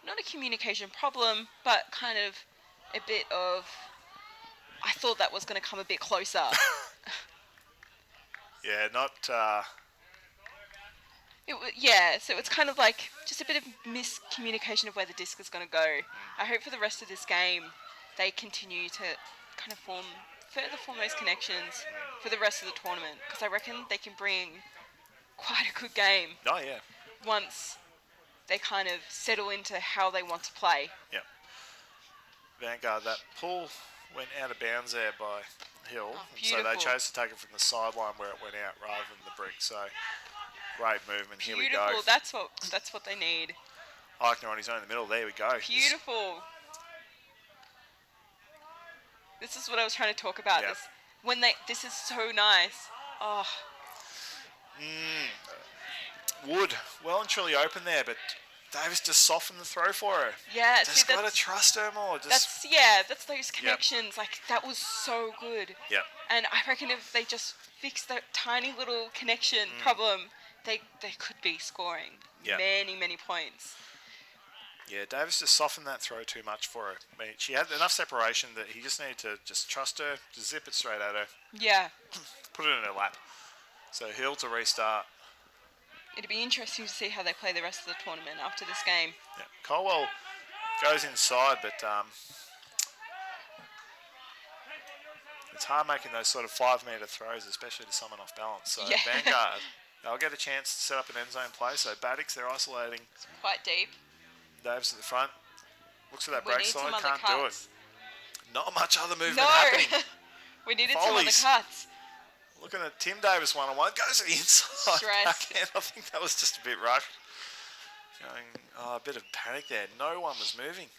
not a communication problem, but kind of a bit of, I thought that was going to come a bit closer. Yeah, not... So it's kind of like just a bit of miscommunication of where the disc is going to go. I hope for the rest of this game they continue to kind of further form those connections for the rest of the tournament, because I reckon they can bring quite a good game Oh, yeah. once they kind of settle into how they want to play. Yeah. Vanguard, that pull went out of bounds there by Hill. And so they chose to take it from the sideline where it went out rather than the brick. So great movement. Here we go. Beautiful. That's what they need. Eichner on his own in the middle. There we go. Beautiful. This is what I was trying to talk about. Yep. This is so nice. Oh. Wood well and truly open there, but Davis just softened the throw for her. Yeah, just got to trust her more. That's those connections. Yep. Like, that was so good. Yep. And I reckon if they just fix that tiny little connection problem, they could be scoring many points. Yeah, Davis just softened that throw too much for her. I mean, she had enough separation that he just needed to just trust her, just zip it straight at her. Yeah. Put it in her lap. So Hill to restart. It'd be interesting to see how they play the rest of the tournament after this game. Yeah. Colwell goes inside, but it's hard making those sort of 5-metre throws, especially to someone off balance. So Vanguard, they'll get a chance to set up an end zone play. So Baddix, they're isolating. It's quite deep. Davis at the front. Looks at that We break need side, some can't other do it. cuts. Not much other movement No. happening. We needed Foley's. some other cuts. Looking at Tim Davis one-on-one, goes to the inside. Stress. Backhand. I think that was just a bit rushed. A bit of panic there. No one was moving.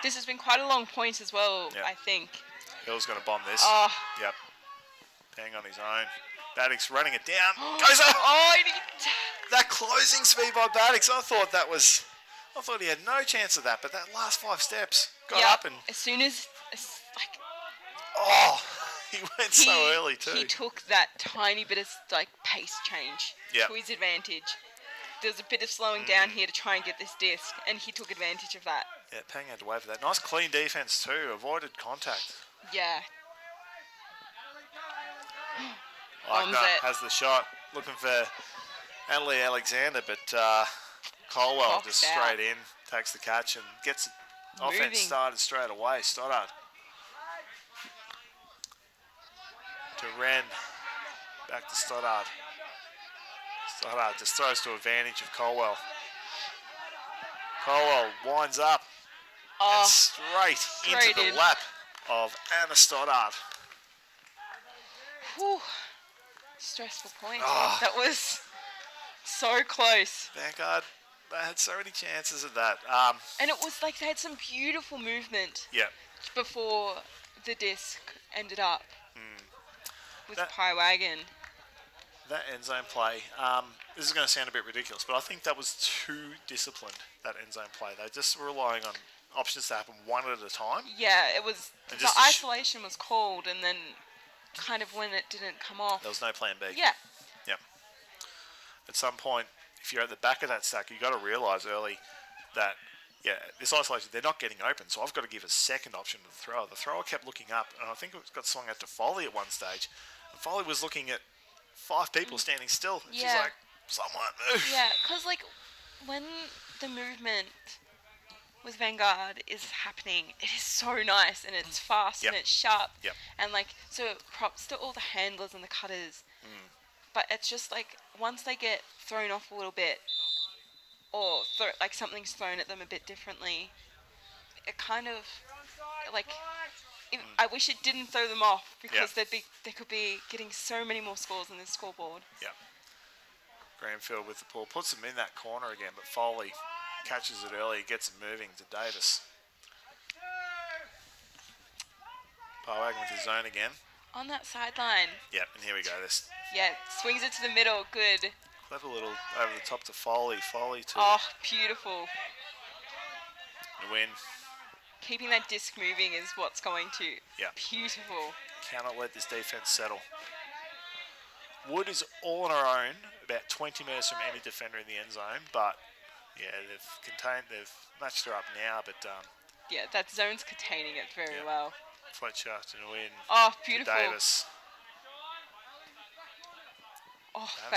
This has been quite a long point as well, Yep. I think. Hill's going to bomb this. Oh. Yep. Bang on his own. Baddix running it down. Goes up. Oh, That closing speed by Baddix, I thought he had no chance of that, but that last 5 steps got up and... As soon as Oh, he went so early too. He took that tiny bit of pace change to his advantage. There was a bit of slowing down here to try and get this disc, and he took advantage of that. Yeah, Pang had to wait for that. Nice clean defense too. Avoided contact. Yeah. Eichner has the shot. Looking for Annalie Alexander, but Colwell just straight in, takes the catch and gets the offense started straight away. Stoddard to Wren. Back to Stoddard. Stoddard just throws to advantage of Colwell. Colwell winds up and straight into the lap of Anna Stoddard. Whew. Stressful point. That was so close. Vanguard, they had so many chances of that. And it was like they had some beautiful movement before the disc ended up with Wagon. That end zone play, this is going to sound a bit ridiculous, but I think that was too disciplined, that end zone play. They just were relying on options to happen one at a time. Yeah, it was. The isolation was called, and then kind of when it didn't come off, there was no plan B. Yeah. Yep. At some point, if you're at the back of that stack, you've got to realise early that, this isolation, they're not getting open, so I've got to give a second option to the thrower. The thrower kept looking up, and I think it got swung out to Foley at one stage. And Foley was looking at 5 people standing still. And she's like, someone move. Yeah, because when the movement with Vanguard is happening, it is so nice and it's fast and it's sharp. Yep. And so props to all the handlers and the cutters. But it's just once they get thrown off a little bit, or something's thrown at them a bit differently, it kind of I wish it didn't throw them off, because they could be getting so many more scores on this scoreboard. Yeah. Granfield with the pull, puts them in that corner again, but Foley catches it early, gets it moving to Davis. Wagon with his zone again. On that sideline. Yep, and here we go. This. Yeah, swings it to the middle. Good. Clever little over the top to Foley. Foley to. Oh, beautiful. The win. Keeping that disc moving is what's going to. Yeah. Beautiful. Cannot let this defense settle. Wood is all on her own, about 20 metres from any defender in the end zone, but they've matched her up now, but that zone's containing it very well. Fletcher to win. Oh, beautiful. Davis.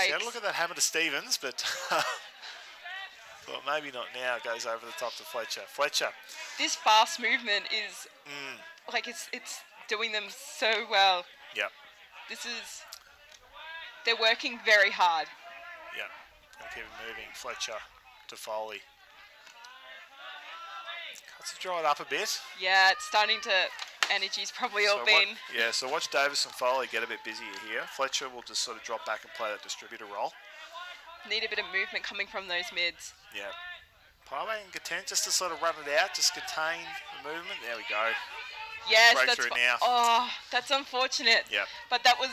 She had a look at that hammer to Stevens, but thought maybe not now. Goes over the top to Fletcher. Fletcher. This fast movement is like it's doing them so well. Yep. They're working very hard. Yep. Gonna keep it moving. Fletcher to Foley. Cuts it dried up a bit. Yeah, it's starting to. Energy's probably all been. So watch Davis and Foley get a bit busier here. Fletcher will just sort of drop back and play that distributor role. Need a bit of movement coming from those mids. Yeah. Pyway and Gatent just to sort of run it out, just contain the movement. There we go. Yes, Breakthrough now. Oh, that's unfortunate. Yep. But that was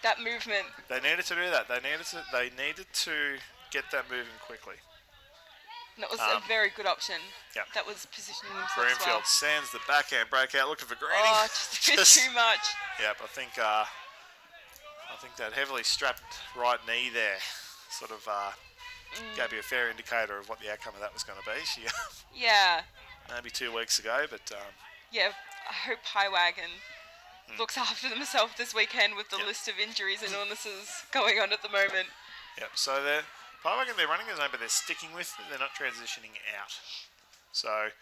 that movement. They needed to do that. They needed to get that moving quickly. And that was a very good option. Yep. That was positioning themselves Greenfield well. sends the backhand breakout, looking for Greening. Oh, just a bit too much. Yep, I think that heavily strapped right knee there sort of gave you a fair indicator of what the outcome of that was going to be. She Yeah. maybe 2 weeks ago, but yeah, I hope Wagon looks after themselves this weekend with the list of injuries and illnesses going on at the moment. Yep. So they're running a zone, but they're sticking with it. They're not transitioning out. So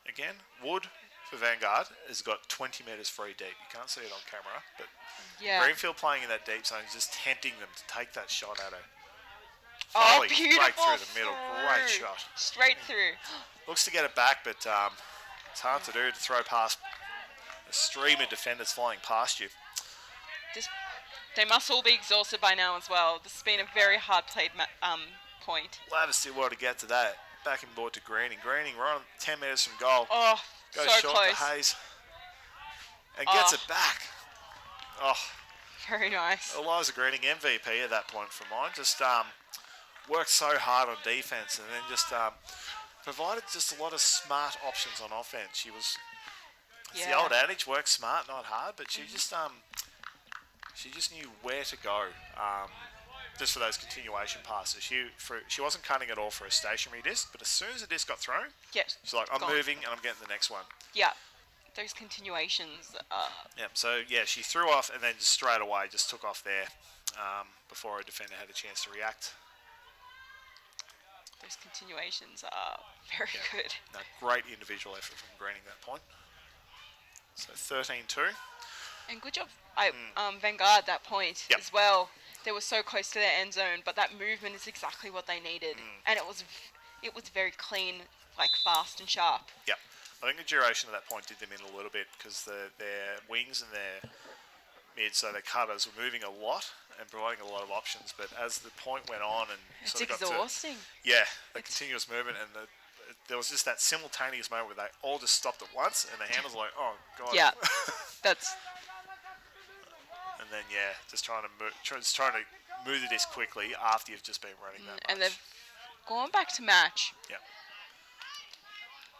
again, Wood for Vanguard has got 20 metres free deep. You can't see it on camera, but Greenfield playing in that deep zone is just tempting them to take that shot at her. Oh, beautiful. Break through the middle. Great shot. Straight through. Looks to get it back, but it's hard to do to throw past a stream of defenders flying past you. They must all be exhausted by now as well. This has been a very hard played point. Lavis did well to get to that. Back and board to Greening. Greening right on 10 metres from goal. Oh, goes so short close. to Hayes. And gets it back. Oh, very nice. Eliza Greening, MVP at that point for mine. Just worked so hard on defence and then just provided just a lot of smart options on offence. She was, it's the old adage, work smart, not hard, but she just knew where to go. Just for those continuation passes. She wasn't cutting at all for a stationary disc, but as soon as the disc got thrown, she's like, I'm moving and I'm getting the next one. Yeah, those continuations. Yep. So she threw off and then just straight away just took off there before a defender had a chance to react. Those continuations are very good. No, great individual effort from Greening at that point. So 13-2. And good job, Vanguard that point as well. They were so close to their end zone, but that movement is exactly what they needed, and it was very clean, like fast and sharp. Yep, I think the duration of that point did them in a little bit because their wings and their mids, so their cutters, were moving a lot and providing a lot of options. But as the point went on and it's exhausting. The continuous movement and there was just that simultaneous moment where they all just stopped at once, and the handlers were like, "Oh God." Yeah, that's. And then just trying to move the disc quickly after you've just been running that much. And they've gone back to match. Yep.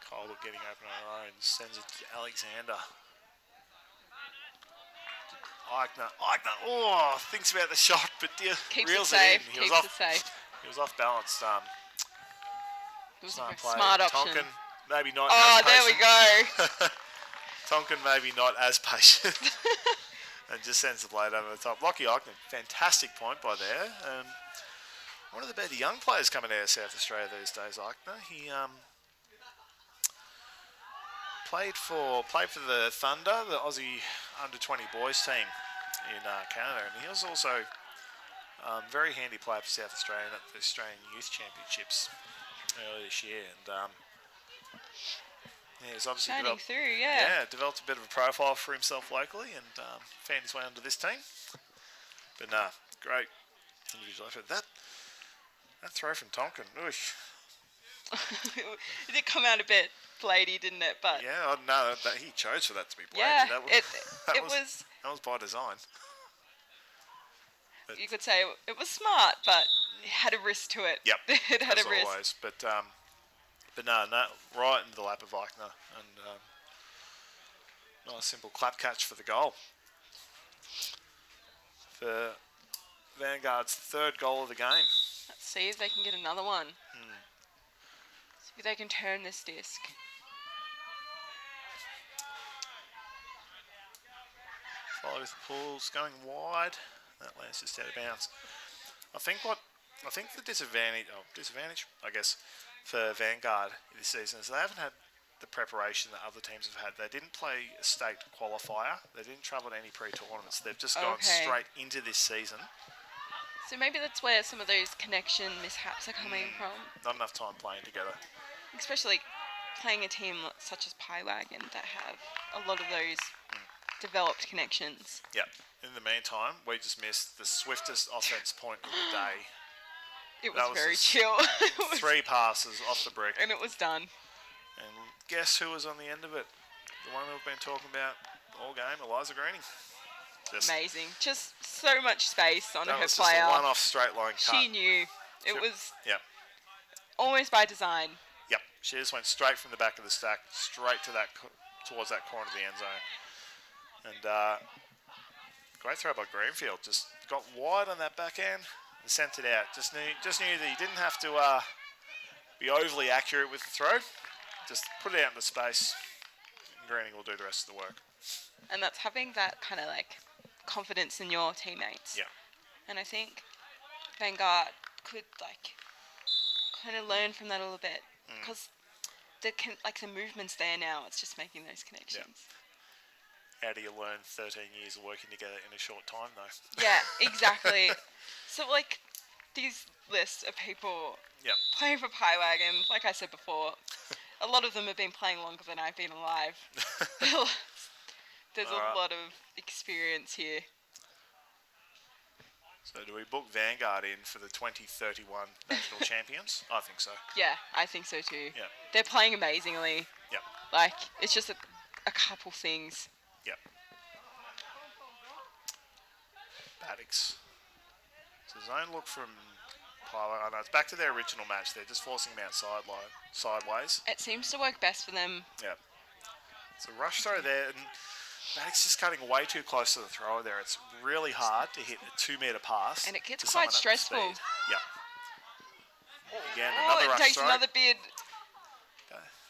Colbert getting open on her own, sends it to Alexander. Eichner, thinks about the shot, but reels it in. He was off balance. It was a smart option. Tonkin, maybe not. Oh, there we go. Tonkin maybe not as patient. And just sends the blade over the top. Lockie Eichner, fantastic point by there. One of the better young players coming out of South Australia these days, Eichner. He played for the Thunder, the Aussie under-20 boys team in Canada, and he was also a very handy player for South Australia at the Australian Youth Championships earlier this year. And he's obviously developed a bit of a profile for himself locally and found his way onto this team. But great individual effort. That throw from Tonkin, oosh. It did come out a bit bladey, didn't it? But he chose for that to be bladey. Yeah, that was by design. But you could say it was smart, but it had a risk to it. Yep, it had as a risk. Always. But no, right into the lap of Eichner, and nice simple clap catch for the goal. For Vanguard's third goal of the game. Let's see if they can get another one. See if they can turn this disc. Follow with the pulls, going wide. That lands just out of bounds. I think the disadvantage, I guess, for Vanguard this season is they haven't had the preparation that other teams have had. They didn't play a state qualifier. They didn't travel to any pre-tournaments. They've just gone straight into this season. So maybe that's where some of those connection mishaps are coming from. Not enough time playing together. Especially playing a team such as Wagon that have a lot of those developed connections. Yeah. In the meantime, we just missed the swiftest offense point of the day. It was very chill. 3 passes off the brick. And it was done. And guess who was on the end of it? The one we've been talking about all game, Eliza Greening. Amazing. Just so much space on her player. That was just a one-off straight line cut. She knew. It was Yep. almost by design. Yep. She just went straight from the back of the stack, straight to towards that corner of the end zone. And great throw by Greenfield. Just got wide on that back end and sent it out. Just knew that he didn't have to be overly accurate with the throw. Just put it out into space. And Greening will do the rest of the work. And that's having that kind of like confidence in your teammates. Yeah. And I think Vanguard could like kind of learn from that a little bit because the movement's there now. It's just making those connections. Yeah. How do you learn 13 years of working together in a short time, though? Yeah, exactly. So, like, these lists of people playing for Wagon, like I said before, a lot of them have been playing longer than I've been alive. There's a lot of experience here. So do we book Vanguard in for the 2031 national champions? I think so. Yeah, I think so too. Yeah. They're playing amazingly. Yeah. Like, it's just a couple things. Yep. Baddix. So zone look from Pilot. Oh no, it's back to their original match. They're just forcing him out sideways. It seems to work best for them. Yep. So rush throw there, and Baddix just cutting way too close to the thrower there. It's really hard to hit a 2-meter pass. And it gets quite stressful. Yep. Again, Oh, another it rush takes throw. another bid.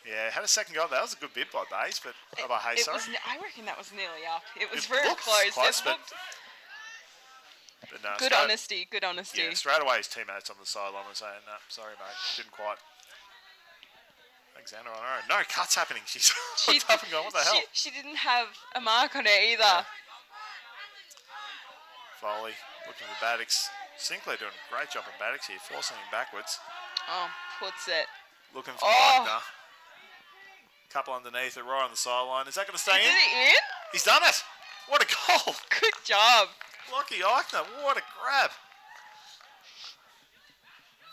Yeah, had a second goal. That was a good bid by Bays, but by Hayes, sorry. I reckon that was nearly up. It was It very looked close. but no, Good honesty. Yeah, straight away his teammates on the sideline were saying, "No, sorry, mate, didn't quite." Alexander on her own. No cuts happening. She's looked up and gone, "What the hell?" She didn't have a mark on it either. Yeah. Foley looking for Baddix. Sinclair doing a great job on Baddix here, forcing him backwards. Oh, puts it. Looking for Wagner. Couple underneath it, right on the sideline. Is that going to stay in? Is it in? He's done it. What a goal. Good job. Lockie Eichner, what a grab.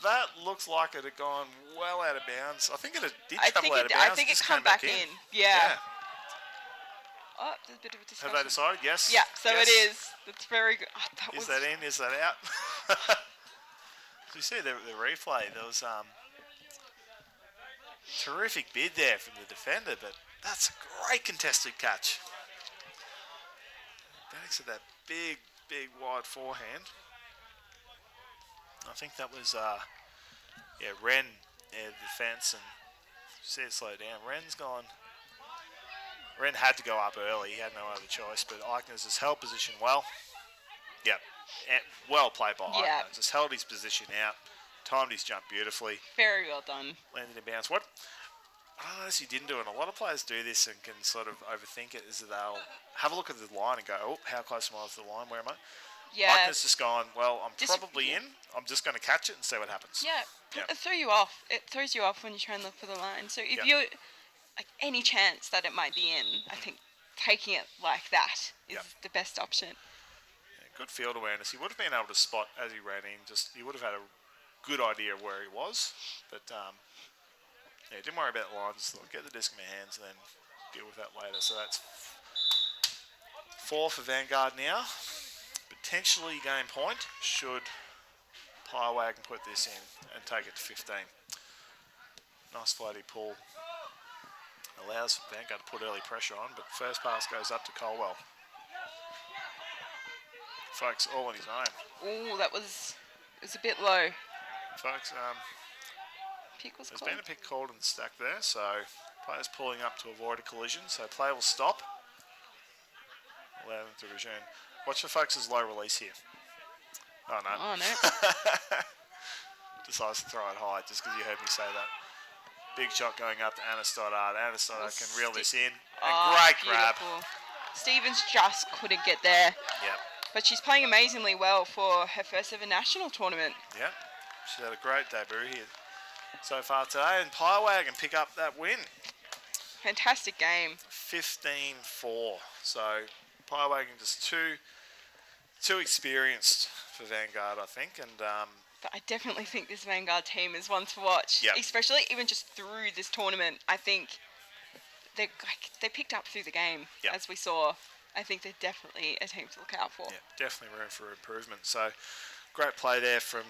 That looks like it had gone well out of bounds. I think it did travel out of bounds. I think it just come came back in. Yeah. Oh, there's a bit of a discussion. Have they decided? Yes. Yeah, so yes. it is. That's very good. Oh, Is that in? Is that out? You see the replay. There was terrific bid there from the defender, but that's a great contested catch. Baddix had that big wide forehand. I think that was Ren near the defence, and see it slow down. Ren had to go up early. He had no other choice, but Eichner's just held position well. Yep. Well played by Eichner. Just held his position out. Timed his jump beautifully. Very well done. Landed in bounds. What I noticed he didn't do, and a lot of players do this and can sort of overthink it, is that they'll have a look at the line and go, "Oh, how close am I to the line? Where am I?" Yeah. Eichner's just gone, "Well, I'm probably in. I'm just going to catch it and see what happens." Yeah. It throws you off. It throws you off when you try and look for the line. So if you're like any chance that it might be in, I think taking it like that is the best option. Yeah, good field awareness. He would have been able to spot as he ran in. He would have had a good idea of where he was, but didn't worry about the lines. Just thought, get the disc in my hands and then deal with that later. So that's 4 for Vanguard now. Potentially game point should Wagon put this in and take it to 15. Nice floaty pull. Allows Vanguard to put early pressure on, but first pass goes up to Colwell. Folks, all on his own. Ooh, it was a bit low. Folks, pick was there's called. been a pick called in the stack there, so players pulling up to avoid a collision, so play will stop. Allow them to resume. Watch for folks' low release here. Oh, no. Oh, no. Decides to throw it high just because you heard me say that. Big shot going up to Anna Stoddard. Anna Stoddard can reel this in. And great grab. Stevens just couldn't get there. Yep. But she's playing amazingly well for her first ever national tournament. Yep. She's had a great debut here so far today. And Wagon pick up that win. Fantastic game. 15-4. So Wagon just too experienced for Vanguard, I think. And but I definitely think this Vanguard team is one to watch. Yep. Especially even just through this tournament. I think they picked up through the game, yep. as we saw. I think they're definitely a team to look out for. Yeah, definitely room for improvement. So great play there from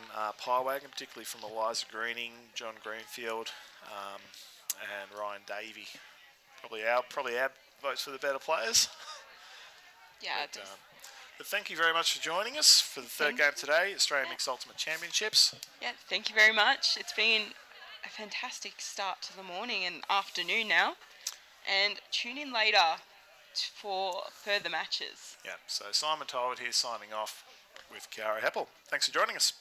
Wagon, particularly from Eliza Greening, John Greenfield, and Ryan Davey. Probably our votes for the better players. Yeah. But thank you very much for joining us for the third game today, Australian Mixed Ultimate Championships. Yeah, thank you very much. It's been a fantastic start to the morning and afternoon now. And tune in later for further matches. Yeah, so Simon Tolbert here signing off with Kiara Heppel. Thanks for joining us.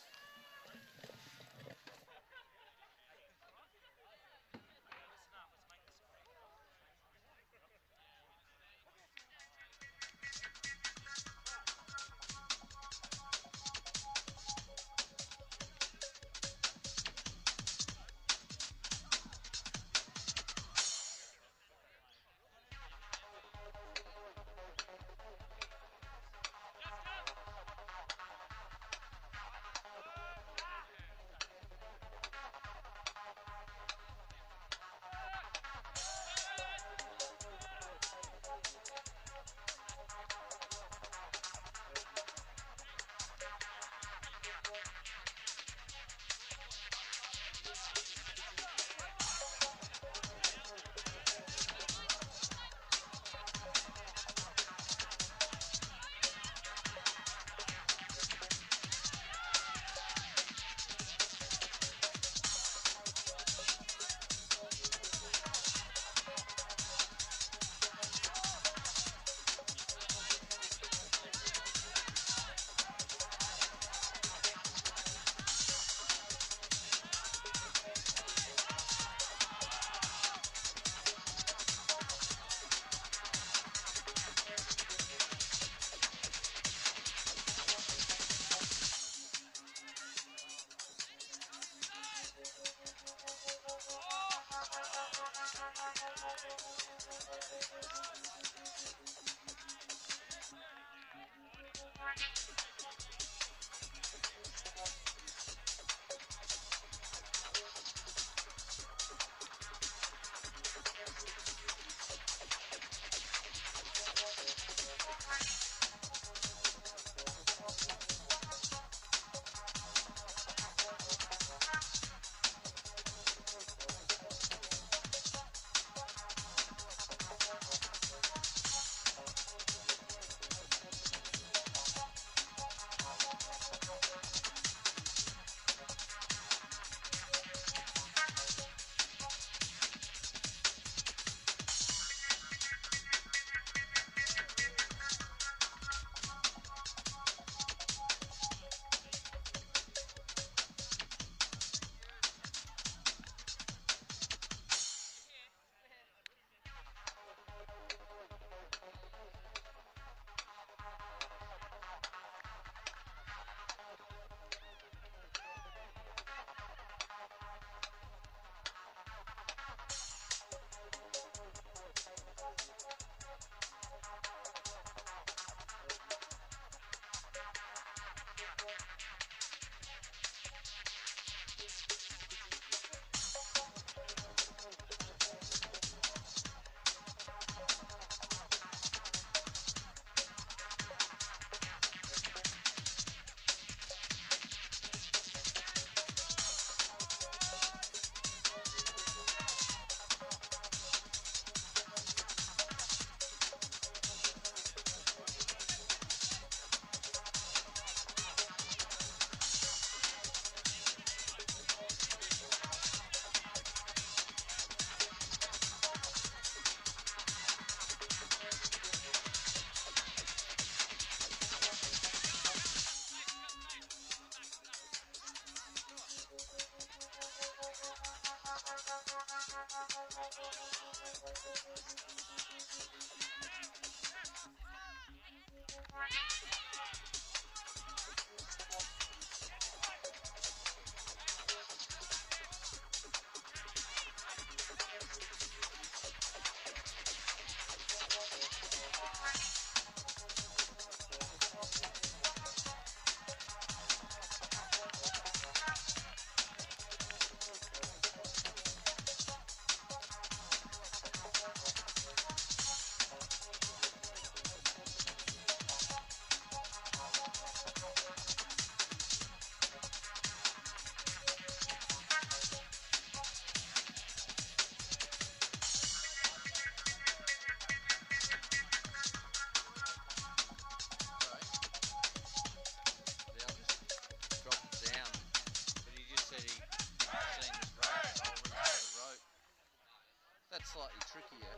trickier.